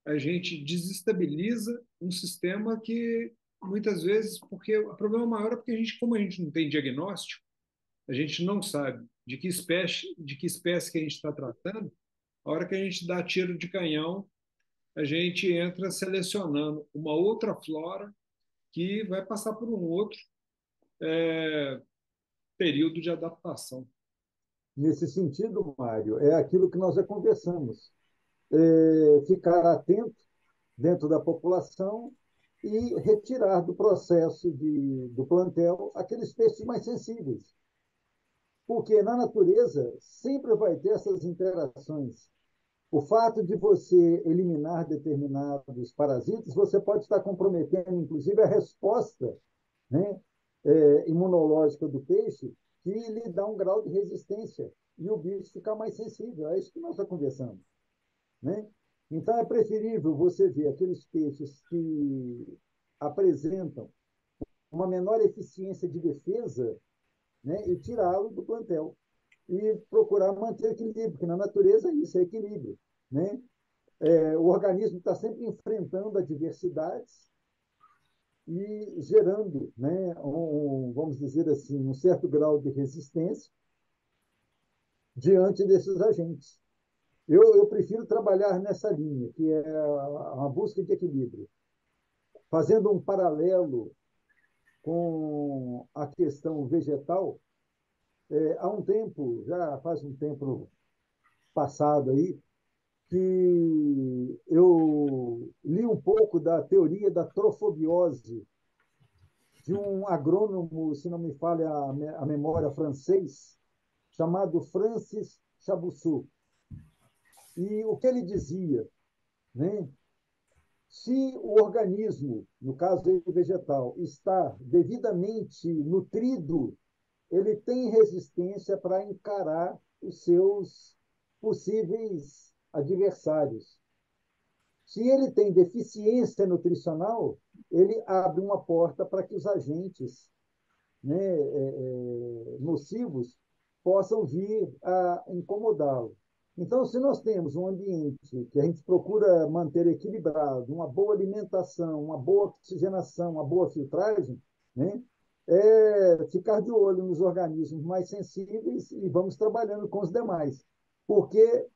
a gente desestabiliza um sistema que muitas vezes, porque o problema maior é porque como a gente não tem diagnóstico, a gente não sabe de que espécie que a gente está tratando, a hora que a gente dá tiro de canhão, a gente entra selecionando uma outra flora que vai passar por um outro período de adaptação. Nesse sentido, Mário, é aquilo que nós já conversamos. Ficar atento dentro da população e retirar do processo do plantel aqueles peixes mais sensíveis. Porque na natureza sempre vai ter essas interações. O fato de você eliminar determinados parasitas, você pode estar comprometendo, inclusive, a resposta, né, imunológica do peixe, que lhe dá um grau de resistência e o bicho ficar mais sensível. É isso que nós estamos conversando, né? Então, é preferível você ver aqueles peixes que apresentam uma menor eficiência de defesa, né, e tirá-lo do plantel. E procurar manter equilíbrio, porque na natureza isso é equilíbrio, né? O organismo está sempre enfrentando adversidades e gerando, né, vamos dizer assim, um certo grau de resistência diante desses agentes. Eu prefiro trabalhar nessa linha, que é a busca de equilíbrio, fazendo um paralelo com a questão vegetal. Há um tempo, já faz um tempo passado aí, que eu li um pouco da teoria da trofobiose de um agrônomo, se não me falha a memória, francês, chamado Francis Chabousseau. E o que ele dizia, né? Se o organismo, no caso vegetal, está devidamente nutrido, ele tem resistência para encarar os seus possíveis adversários. Se ele tem deficiência nutricional, ele abre uma porta para que os agentes, né, nocivos possam vir a incomodá-lo. Então, se nós temos um ambiente que a gente procura manter equilibrado, uma boa alimentação, uma boa oxigenação, uma boa filtragem, né, ficar de olho nos organismos mais sensíveis e vamos trabalhando com os demais. Porque,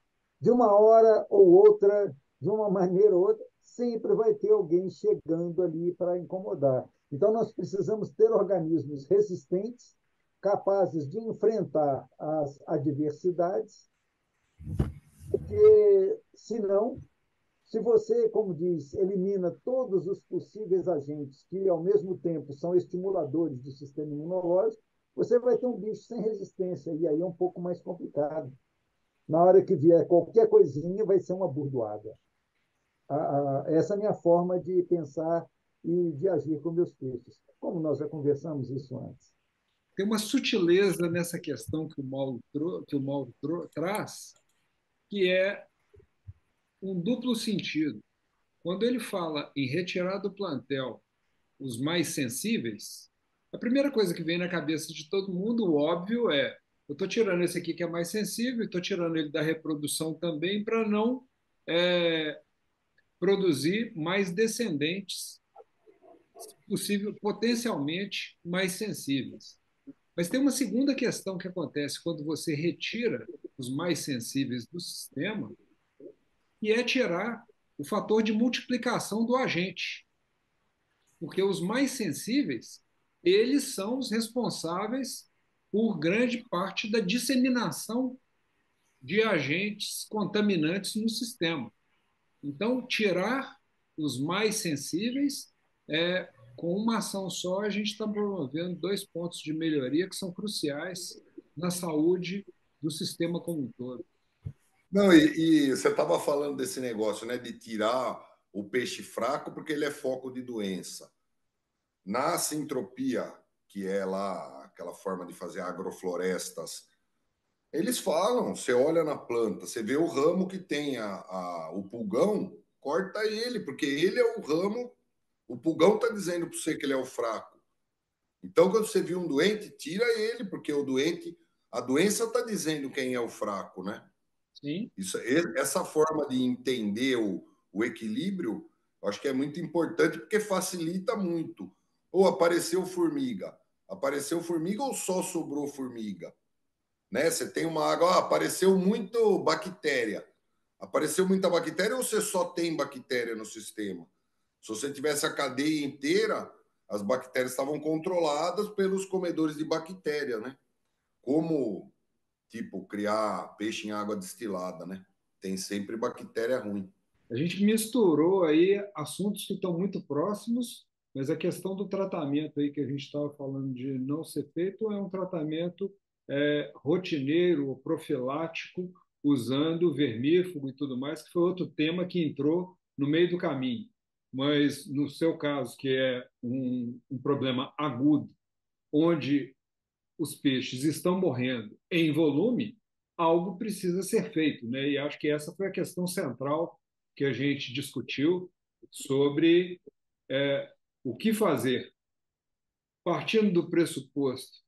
de uma hora ou outra, de uma maneira ou outra, sempre vai ter alguém chegando ali para incomodar. Então, nós precisamos ter organismos resistentes, capazes de enfrentar as adversidades, porque, senão, se você, como diz, elimina todos os possíveis agentes que, ao mesmo tempo, são estimuladores do sistema imunológico, você vai ter um bicho sem resistência, e aí é um pouco mais complicado. Na hora que vier qualquer coisinha, vai ser uma burdoada. Essa é a minha forma de pensar e de agir com meus peixes, como nós já conversamos isso antes. Tem uma sutileza nessa questão que o Mauro traz, que é um duplo sentido. Quando ele fala em retirar do plantel os mais sensíveis, a primeira coisa que vem na cabeça de todo mundo, o óbvio, eu estou tirando esse aqui que é mais sensível, estou tirando ele da reprodução também para não produzir mais descendentes, se possível, potencialmente mais sensíveis. Mas tem uma segunda questão que acontece quando você retira os mais sensíveis do sistema, que é tirar o fator de multiplicação do agente. Porque os mais sensíveis, eles são os responsáveis por grande parte da disseminação de agentes contaminantes no sistema. Então, tirar os mais sensíveis, com uma ação só, a gente está promovendo 2 pontos de melhoria que são cruciais na saúde do sistema como um todo. Não, e você estava falando desse negócio, né, de tirar o peixe fraco porque ele é foco de doença. Na sintropia, que é lá aquela forma de fazer agroflorestas, eles falam, você olha na planta, você vê o ramo que tem o pulgão, corta ele, porque ele é o ramo, o pulgão está dizendo para você que ele é o fraco. Então, quando você viu um doente, tira ele, porque o doente, a doença está dizendo quem é o fraco, né? Sim. Essa forma de entender o equilíbrio, eu acho que é muito importante, porque facilita muito. Ou apareceu formiga. Apareceu formiga ou só sobrou formiga? Né? Você tem uma água, apareceu muito bactéria. Apareceu muita bactéria ou você só tem bactéria no sistema? Se você tivesse a cadeia inteira, as bactérias estavam controladas pelos comedores de bactéria, né? Como, tipo, criar peixe em água destilada, né? Tem sempre bactéria ruim. A gente misturou aí assuntos que estão muito próximos, mas a questão do tratamento aí que a gente estava falando de não ser feito é um tratamento rotineiro ou profilático, usando vermífugo e tudo mais, que foi outro tema que entrou no meio do caminho. Mas no seu caso, que é um problema agudo, onde os peixes estão morrendo em volume, algo precisa ser feito, né? E acho que essa foi a questão central que a gente discutiu sobre o que fazer. Partindo do pressuposto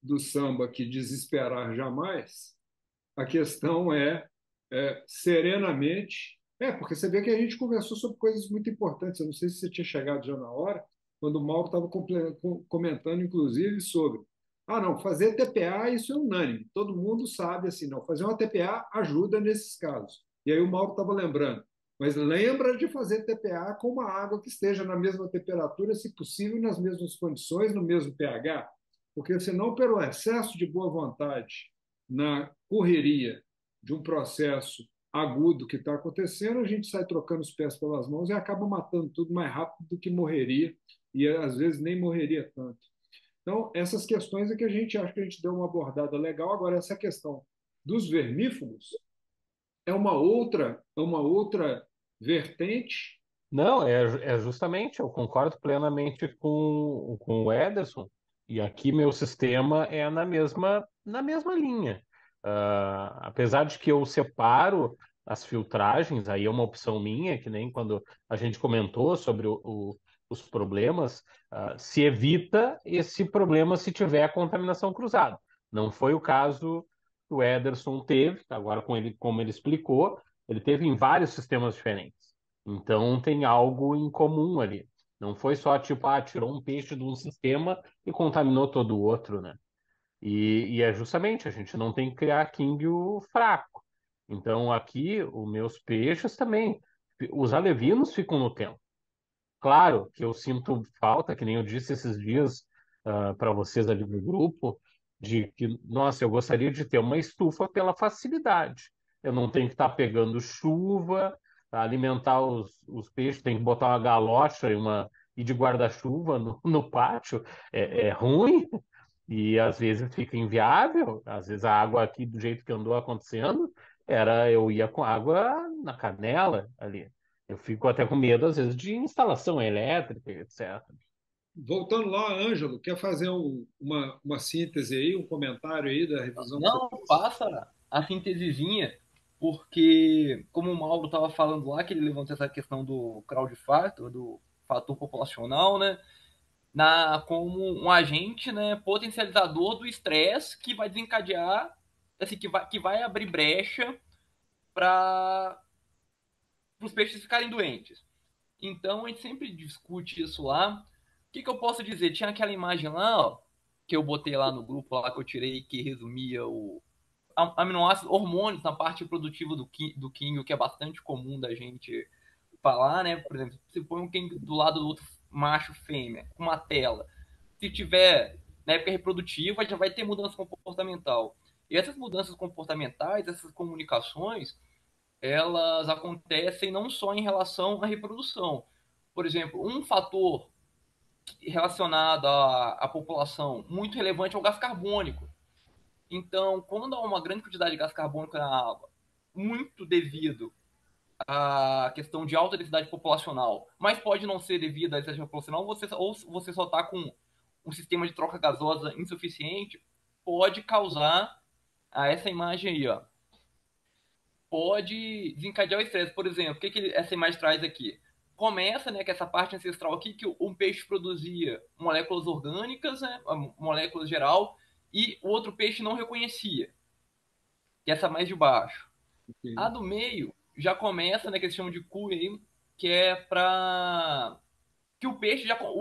do samba que desesperar jamais, a questão serenamente. Porque você vê que a gente conversou sobre coisas muito importantes. Eu não sei se você tinha chegado já na hora, quando o Mauro estava comentando, inclusive, sobre. Ah, não, fazer TPA, isso é unânime. Todo mundo sabe assim, não. Fazer uma TPA ajuda nesses casos. E aí o Mauro estava lembrando. Mas lembra de fazer TPA com uma água que esteja na mesma temperatura, se possível, nas mesmas condições, no mesmo pH. Porque senão, pelo excesso de boa vontade na correria de um processo agudo que está acontecendo, a gente sai trocando os pés pelas mãos e acaba matando tudo mais rápido do que morreria, e às vezes nem morreria tanto. Então, essas questões é que a gente acha que a gente deu uma abordada legal. Agora, essa questão dos vermífugos é uma outra vertente. Não, é justamente, eu concordo plenamente com o Ederson, e aqui meu sistema é na mesma linha. Apesar de que eu separo as filtragens, aí é uma opção minha, que nem quando a gente comentou sobre os problemas, se evita esse problema se tiver a contaminação cruzada. Não foi o caso que o Ederson teve, agora com ele, como ele explicou, ele teve em vários sistemas diferentes. Então tem algo em comum ali. Não foi só tipo, tirou um peixe de um sistema e contaminou todo o outro, né? E é justamente, a gente não tem que criar quingue fraco. Então aqui, os meus peixes também, os alevinos ficam no tempo. Claro que eu sinto falta, que nem eu disse esses dias para vocês ali no grupo, de que, nossa, eu gostaria de ter uma estufa pela facilidade. Eu não tenho que estar pegando chuva, alimentar os peixes, tem que botar uma galocha e de guarda-chuva no pátio. É ruim e às vezes fica inviável. Às vezes a água aqui, do jeito que andou acontecendo, eu ia com água na canela ali. Eu fico até com medo, às vezes, de instalação elétrica, etc. Voltando lá, Ângelo, quer fazer uma síntese aí, um comentário aí da revisão que você Não, fez? passa a síntesezinha, porque, como o Mauro estava falando lá, que ele levantou essa questão do crowd factor, do fator populacional, né? Como um agente, né, potencializador do estresse que vai desencadear, assim, que vai abrir brecha para os peixes ficarem doentes. Então a gente sempre discute isso lá. O que eu posso dizer? Tinha aquela imagem lá, ó, que eu botei lá no grupo lá que eu tirei, que resumia o aminoácidos, hormônios na parte produtiva do quingo, que é bastante comum da gente falar, né? Por exemplo, se põe um quingo do lado do outro macho fêmea, com uma tela. Se tiver na época reprodutiva, já vai ter mudança comportamental. E essas mudanças comportamentais, essas comunicações, elas acontecem não só em relação à reprodução. Por exemplo, um fator relacionado à população muito relevante é o gás carbônico. Então, quando há uma grande quantidade de gás carbônico na água, muito devido à questão de alta densidade populacional, mas pode não ser devido à densidade populacional, ou você só está com um sistema de troca gasosa insuficiente, pode causar essa imagem aí, ó, pode desencadear o estresse. Por exemplo, o que essa imagem traz aqui? Começa, né, que essa parte ancestral aqui, que um peixe produzia moléculas orgânicas, né, moléculas geral, e o outro peixe não reconhecia, que é essa mais de baixo. A do meio já começa, né, que eles chamam de cueing, que é para que o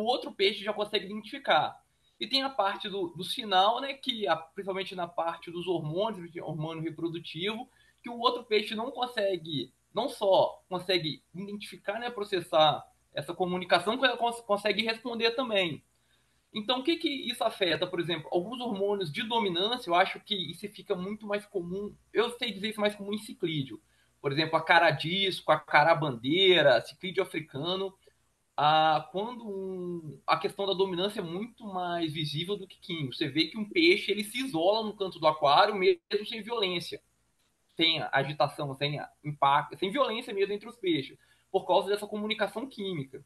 outro peixe já consegue identificar. E tem a parte do sinal, né, que principalmente na parte dos hormônios, hormônio reprodutivo, que o outro peixe não consegue, não só consegue identificar, né, processar essa comunicação, como ela consegue responder também. Então, o que isso afeta? Por exemplo, alguns hormônios de dominância, eu acho que isso fica muito mais comum, eu sei dizer isso mais comum em ciclídeo. Por exemplo, a cara-disco, a cara-bandeira, ciclídeo africano, a questão da dominância é muito mais visível do que químico. Você vê que um peixe ele se isola no canto do aquário mesmo sem violência, sem agitação, sem impacto, sem violência mesmo entre os peixes, por causa dessa comunicação química.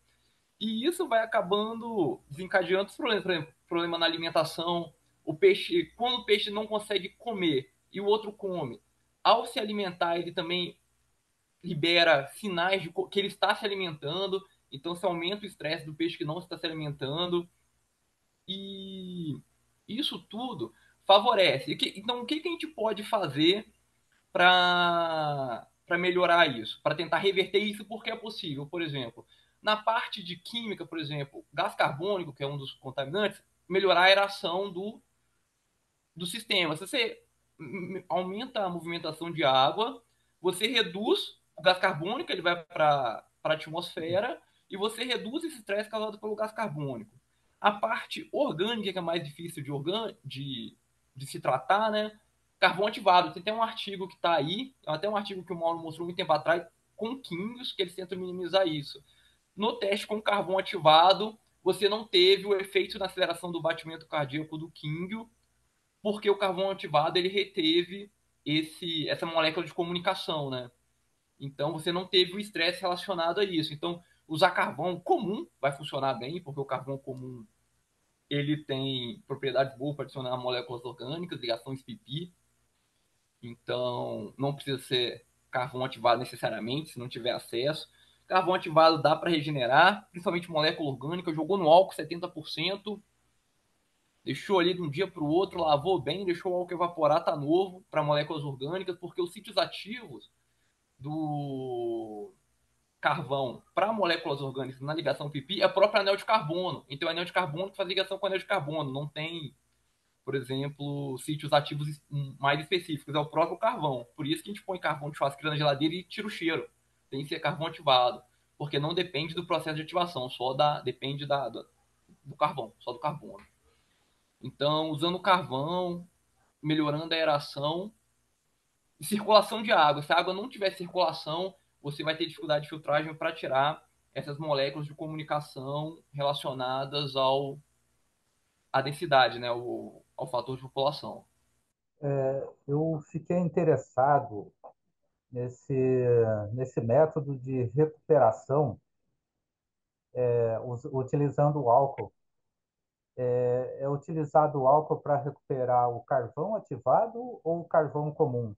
E isso vai acabando desencadeando os problemas, por exemplo, problema na alimentação. O peixe, quando o peixe não consegue comer e o outro come, ao se alimentar, ele também libera sinais de que ele está se alimentando, então se aumenta o estresse do peixe que não está se alimentando, e isso tudo favorece. Então, o que a gente pode fazer para melhorar isso, para tentar reverter isso, porque é possível? Por exemplo, na parte de química, por exemplo, gás carbônico, que é um dos contaminantes, melhorar a aeração do sistema. Se você aumenta a movimentação de água, você reduz o gás carbônico, ele vai para a atmosfera, e você reduz esse estresse causado pelo gás carbônico. A parte orgânica, que é mais difícil de se tratar, né? Carvão ativado. Tem até um artigo que está aí, até um artigo que o Mauro mostrou muito tempo atrás, com químicos, que eles tentam minimizar isso. No teste com carvão ativado, você não teve o efeito na aceleração do batimento cardíaco do químio, porque o carvão ativado ele reteve essa molécula de comunicação, né? Então você não teve o estresse relacionado a isso. Então usar carvão comum vai funcionar bem, porque o carvão comum ele tem propriedades boas para adicionar moléculas orgânicas, ligações pipi. Então não precisa ser carvão ativado necessariamente, se não tiver acesso. Carvão ativado dá para regenerar, principalmente molécula orgânica. Jogou no álcool 70%, deixou ali de um dia para o outro, lavou bem, deixou o álcool evaporar, tá novo para moléculas orgânicas, porque os sítios ativos do carvão para moléculas orgânicas na ligação pipi é o próprio anel de carbono. Então, é o anel de carbono que faz ligação com o anel de carbono. Não tem, por exemplo, sítios ativos mais específicos. É o próprio carvão. Por isso que a gente põe carvão de churrasqueira na geladeira e tira o cheiro. Tem que ser carvão ativado. Porque não depende do processo de ativação, depende do carvão, só do carbono. Então, usando carvão, melhorando a aeração e circulação de água. Se a água não tiver circulação, você vai ter dificuldade de filtragem para tirar essas moléculas de comunicação relacionadas à densidade, né, ao fator de população. Eu fiquei interessado nesse, nesse método de recuperação, utilizando o álcool. É utilizado o álcool para recuperar o carvão ativado ou o carvão comum?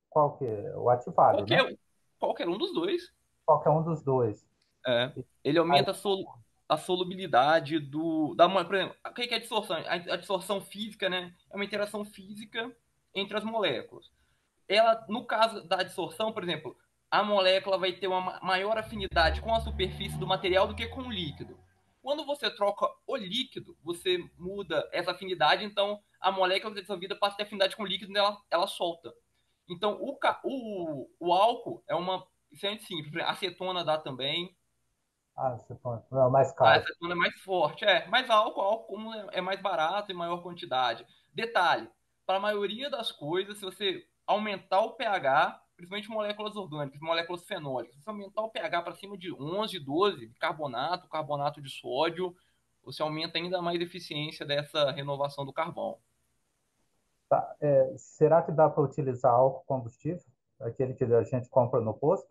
Qual que é? O ativado, né? Qualquer um dos dois. Qualquer um dos dois. Ele aumenta a solubilidade por exemplo, o que é a distorção? A distorção física, né, é uma interação física entre as moléculas. No caso da distorção, por exemplo, a molécula vai ter uma maior afinidade com a superfície do material do que com o líquido. Quando você troca o líquido, você muda essa afinidade, então a molécula dissolvida passa a ter afinidade com o líquido e ela solta. Então, o álcool é isso é simples. A acetona dá também. Acetona é mais A caro. acetona é mais forte, mas álcool é mais barato e maior quantidade. Detalhe, para a maioria das coisas, se você aumentar o pH, principalmente moléculas orgânicas, moléculas fenólicas, se você aumentar o pH para cima de 11, 12, carbonato de sódio, você aumenta ainda mais a eficiência dessa renovação do carvão. Tá. Será que dá para utilizar álcool combustível? Aquele que a gente compra no posto?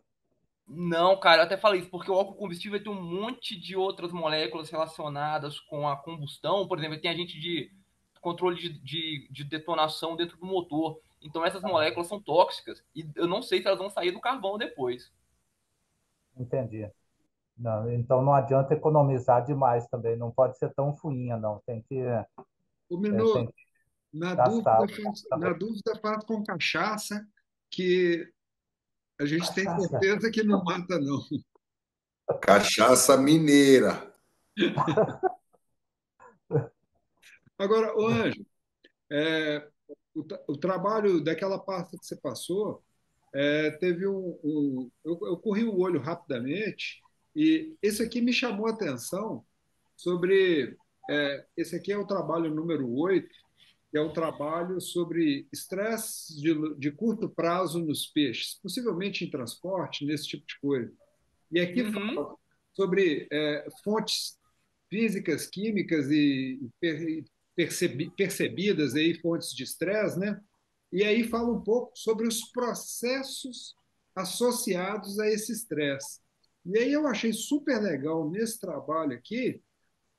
Não, cara, eu até falei isso, porque o álcool combustível tem um monte de outras moléculas relacionadas com a combustão. Por exemplo, tem agente de controle de detonação dentro do motor. Então, essas moléculas são tóxicas e eu não sei se elas vão sair do carvão depois. Entendi. Não, então não adianta economizar demais também. Não pode ser tão fuinha, não. Tem que na gastar. dúvida, faz com cachaça, que a gente tem certeza que não mata, não. Cachaça mineira. Agora, ô Anjo, é, o trabalho daquela pasta que você passou, teve eu corri o olho rapidamente e esse aqui me chamou a atenção sobre. Esse aqui é o trabalho número 8, que é um trabalho sobre estresse de curto prazo nos peixes, possivelmente em transporte, nesse tipo de coisa. E aqui Uhum. fala sobre fontes físicas, químicas e percebidas aí, fontes de estresse, né? E aí fala um pouco sobre os processos associados a esse estresse. E aí eu achei super legal nesse trabalho aqui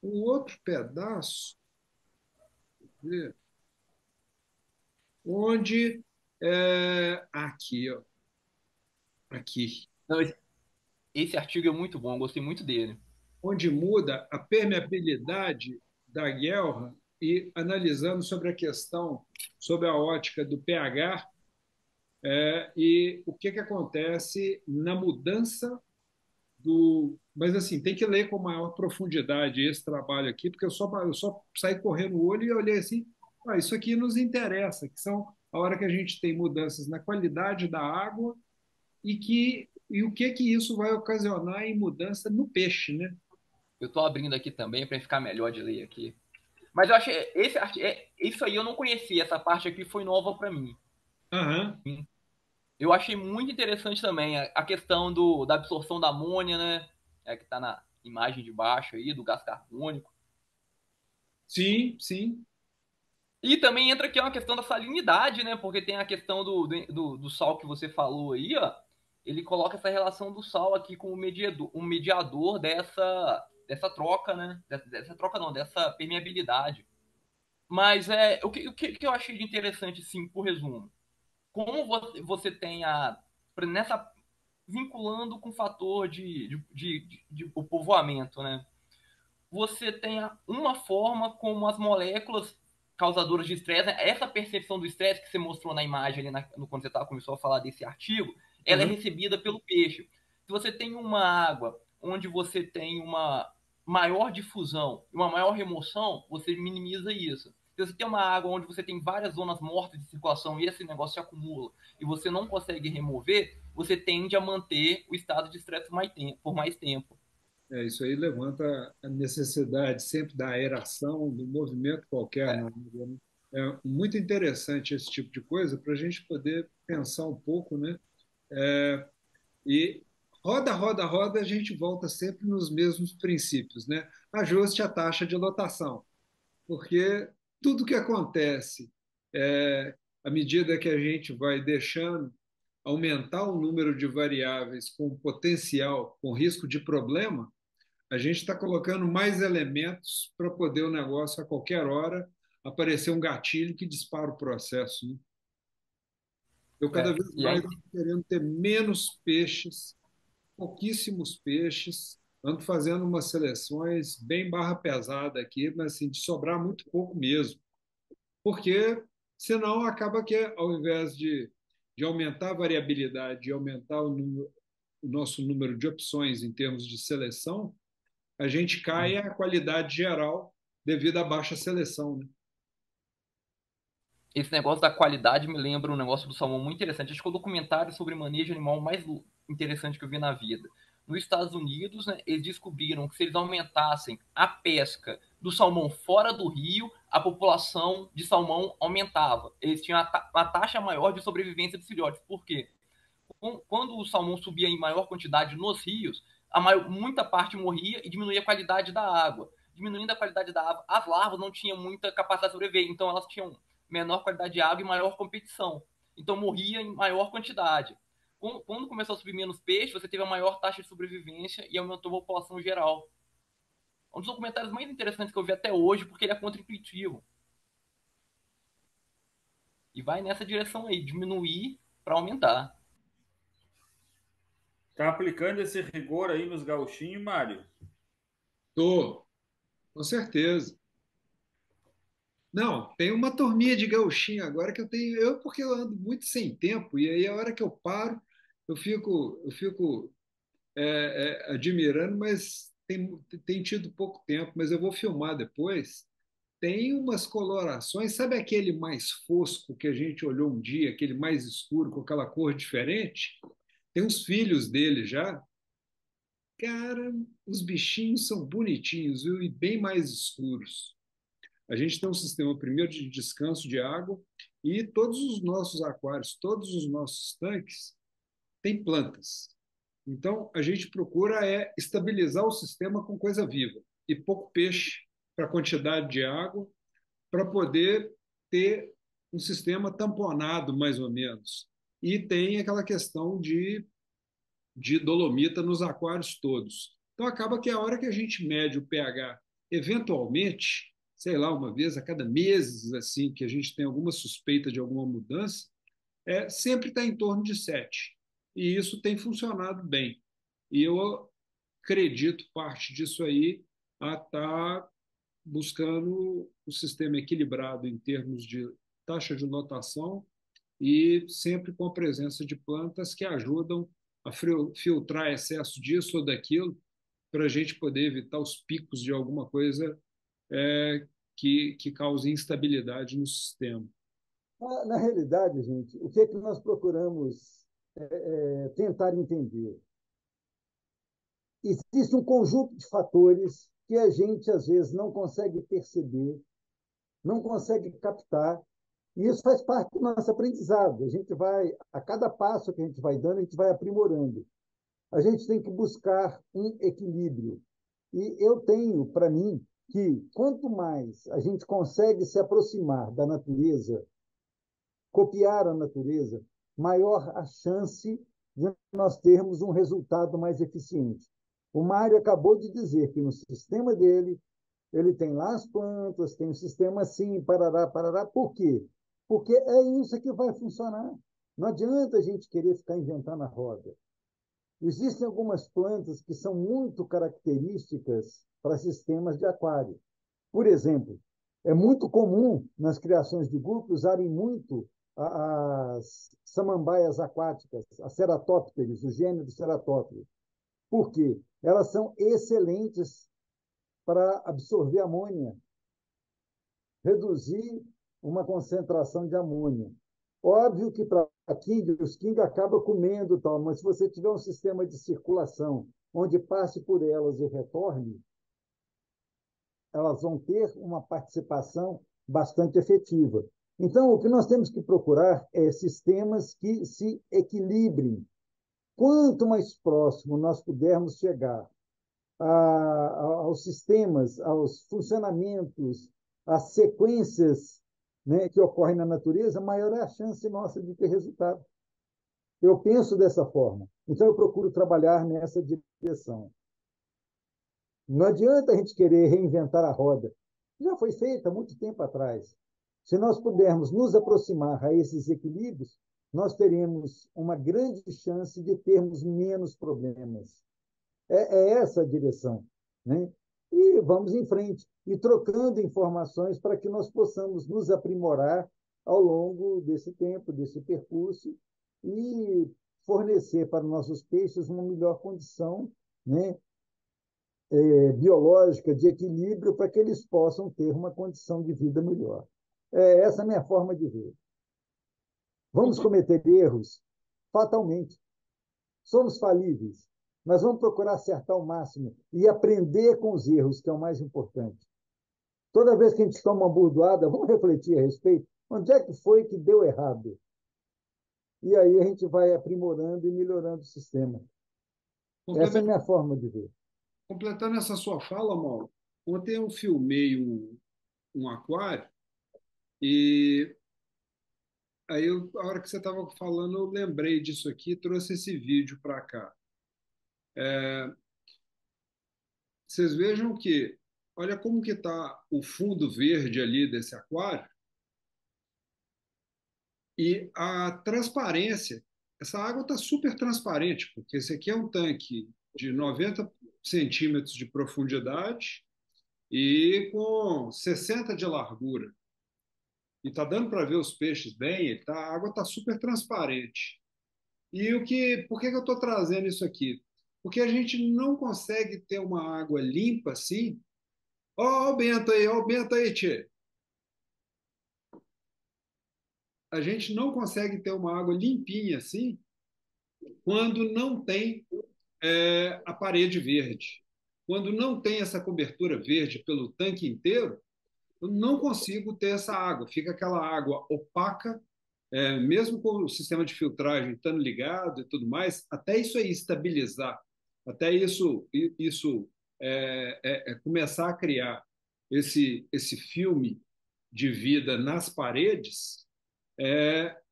um outro pedaço, né, onde aqui, ó, aqui, Não, esse artigo é muito bom, eu gostei muito dele. onde muda a permeabilidade da guelra e analisando sobre a questão, sobre a ótica do pH, e o que acontece na mudança do. Mas, assim, tem que ler com maior profundidade esse trabalho aqui, porque eu só saí correndo o olho e olhei assim, isso aqui nos interessa, que são a hora que a gente tem mudanças na qualidade da água e o que isso vai ocasionar em mudança no peixe, né? Eu tô abrindo aqui também para ficar melhor de ler aqui. Mas eu achei isso aí eu não conhecia, essa parte aqui foi nova para mim. Aham. Eu achei muito interessante também a questão da absorção da amônia, né? Que está na imagem de baixo aí, do gás carbônico. Sim, sim. E também entra aqui uma questão da salinidade, né? Porque tem a questão do sal que você falou aí, ó. Ele coloca essa relação do sal aqui como mediador dessa troca, né? Dessa troca não, dessa permeabilidade. Mas o que eu achei de interessante, sim, por resumo. Como você tem nessa vinculando com o fator de o povoamento, né? Você tem uma forma como as moléculas causadoras de estresse, né? Essa percepção do estresse que você mostrou na imagem ali quando você começou a falar desse artigo, ela é Aham. recebida pelo peixe. Se você tem uma água onde você tem uma maior difusão e uma maior remoção, você minimiza isso. Se você tem uma água onde você tem várias zonas mortas de circulação e esse negócio se acumula e você não consegue remover, você tende a manter o estado de estresse por mais tempo. Isso aí levanta a necessidade sempre da aeração, do movimento qualquer na É. água, né? É muito interessante esse tipo de coisa para a gente poder pensar um pouco, né? E roda, roda, roda, a gente volta sempre nos mesmos princípios, né? Ajuste a taxa de lotação, porque tudo que acontece à medida que a gente vai deixando aumentar o número de variáveis com potencial, com risco de problema, a gente está colocando mais elementos para poder o negócio, a qualquer hora, aparecer um gatilho que dispara o processo, né? Eu cada vez E aí, mais estou querendo ter menos peixes, pouquíssimos peixes, ando fazendo umas seleções bem barra pesada aqui, mas assim, de sobrar muito pouco mesmo. Porque senão acaba que, ao invés de aumentar a variabilidade, de aumentar o nosso número de opções em termos de seleção, a gente cai a qualidade geral devido à baixa seleção, né? esse negócio da qualidade me lembra um negócio do salmão muito interessante. Acho que é o documentário sobre manejo animal mais interessante que eu vi na vida. Nos Estados Unidos, né, eles descobriram que se eles aumentassem a pesca do salmão fora do rio, a população de salmão aumentava. Eles tinham uma taxa maior de sobrevivência de filhotes. Por quê? Quando o salmão subia em maior quantidade nos rios, muita parte morria e diminuía a qualidade da água. Diminuindo a qualidade da água, as larvas não tinham muita capacidade de sobreviver, então elas tinham menor qualidade de água e maior competição. Então morria em maior quantidade. Quando começou a subir menos peixe, você teve a maior taxa de sobrevivência e aumentou a população geral. É um dos documentários mais interessantes que eu vi até hoje, porque ele é contra-intuitivo. E vai nessa direção aí, diminuir para aumentar. Tá aplicando esse rigor aí nos gauchinhos, Mário? Tô, com certeza. Não, tem uma turminha de gauchinho agora que eu tenho, porque eu ando muito sem tempo, e aí a hora que eu paro, eu fico admirando, mas tem tido pouco tempo, mas eu vou filmar depois. tem umas colorações, sabe aquele mais fosco que a gente olhou um dia, aquele mais escuro, com aquela cor diferente? Tem uns filhos dele já. Cara, os bichinhos são bonitinhos, viu? E bem mais escuros. A gente tem um sistema primeiro de descanso de água e todos os nossos aquários, todos os nossos tanques têm plantas. Então, a gente procura estabilizar o sistema com coisa viva e pouco peixe para a quantidade de água, para poder ter um sistema tamponado, mais ou menos. E tem aquela questão de dolomita nos aquários todos. Então, acaba que a hora que a gente mede o pH, eventualmente, sei lá, uma vez a cada meses, assim, que a gente tem alguma suspeita de alguma mudança, sempre está em torno de 7. E isso tem funcionado bem. E eu acredito parte disso aí a estar buscando o sistema equilibrado em termos de taxa de lotação e sempre com a presença de plantas que ajudam a filtrar excesso disso ou daquilo para a gente poder evitar os picos de alguma coisa que cause instabilidade no sistema. Na realidade, gente, o que é que nós procuramos tentar entender? Existe um conjunto de fatores que a gente, às vezes, não consegue perceber, não consegue captar, e isso faz parte do nosso aprendizado. A gente vai, a cada passo que a gente vai dando, a gente vai aprimorando. A gente tem que buscar um equilíbrio. E eu tenho, para mim, que quanto mais a gente consegue se aproximar da natureza, copiar a natureza, maior a chance de nós termos um resultado mais eficiente. O Mário acabou de dizer que no sistema dele, ele tem lá as plantas, tem um sistema assim, parará, parará. Por quê? Porque é isso que vai funcionar. Não adianta a gente querer ficar inventando a roda. Existem algumas plantas que são muito características para sistemas de aquário. Por exemplo, é muito comum nas criações de grupo usarem muito as samambaias aquáticas, as ceratópteres, o gênero ceratópteros. Por quê? Elas são excelentes para absorver amônia, reduzir uma concentração de amônia. Óbvio que para king, os king acaba comendo tal, mas se você tiver um sistema de circulação onde passe por elas e retorne, elas vão ter uma participação bastante efetiva. Então, o que nós temos que procurar é sistemas que se equilibrem. Quanto mais próximo nós pudermos chegar aos sistemas, aos funcionamentos, às sequências, né, que ocorrem na natureza, maior é a chance nossa de ter resultado. Eu penso dessa forma. Então, eu procuro trabalhar nessa direção. Não adianta a gente querer reinventar a roda. Já foi feita há muito tempo atrás. Se nós pudermos nos aproximar a esses equilíbrios, nós teremos uma grande chance de termos menos problemas. É essa a direção, né? E vamos em frente, e trocando informações para que nós possamos nos aprimorar ao longo desse tempo, desse percurso, e fornecer para nossos peixes uma melhor condição, né, biológica, de equilíbrio, para que eles possam ter uma condição de vida melhor. Essa é a minha forma de ver. Vamos cometer erros? Fatalmente. Somos falíveis, mas vamos procurar acertar o máximo e aprender com os erros, que é o mais importante. Toda vez que a gente toma uma burdoada, vamos refletir a respeito. Onde é que foi que deu errado? E aí a gente vai aprimorando e melhorando o sistema. Essa é a minha forma de ver. Completando essa sua fala, Mauro, ontem eu filmei um aquário e aí, a hora que você estava falando, eu lembrei disso aqui, trouxe esse vídeo para cá. Vocês vejam que, olha como que está o fundo verde ali desse aquário e a transparência. Essa água está super transparente, porque esse aqui é um tanque de 90 centímetros de profundidade e com 60 de largura. E está dando para ver os peixes bem, a água está super transparente. E por que eu estou trazendo isso aqui? Porque a gente não consegue ter uma água limpa assim. Ó o Bento aí, tchê. a gente não consegue ter uma água limpinha assim quando não tem a parede verde. Quando não tem essa cobertura verde pelo tanque inteiro, eu não consigo ter essa água. Fica aquela água opaca, mesmo com o sistema de filtragem estando ligado e tudo mais, até isso aí estabilizar, até isso começar a criar esse filme de vida nas paredes,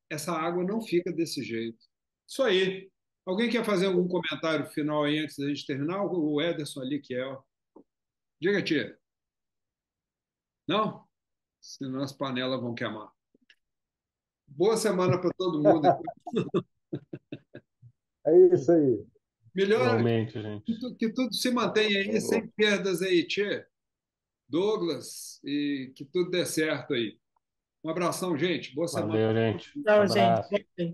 essa água não fica desse jeito. Isso aí. Alguém quer fazer algum comentário final aí antes da gente terminar? O Ederson ali que é. Ó. Diga, tia. Não? Senão as panelas vão queimar. Boa semana para todo mundo. É isso aí. Melhor Igualmente, gente. que tudo se mantenha aí, sem perdas aí, tia. Douglas, e que tudo dê certo aí. Um abração, gente. Boa semana. Valeu, gente. Tchau, Abraço. gente.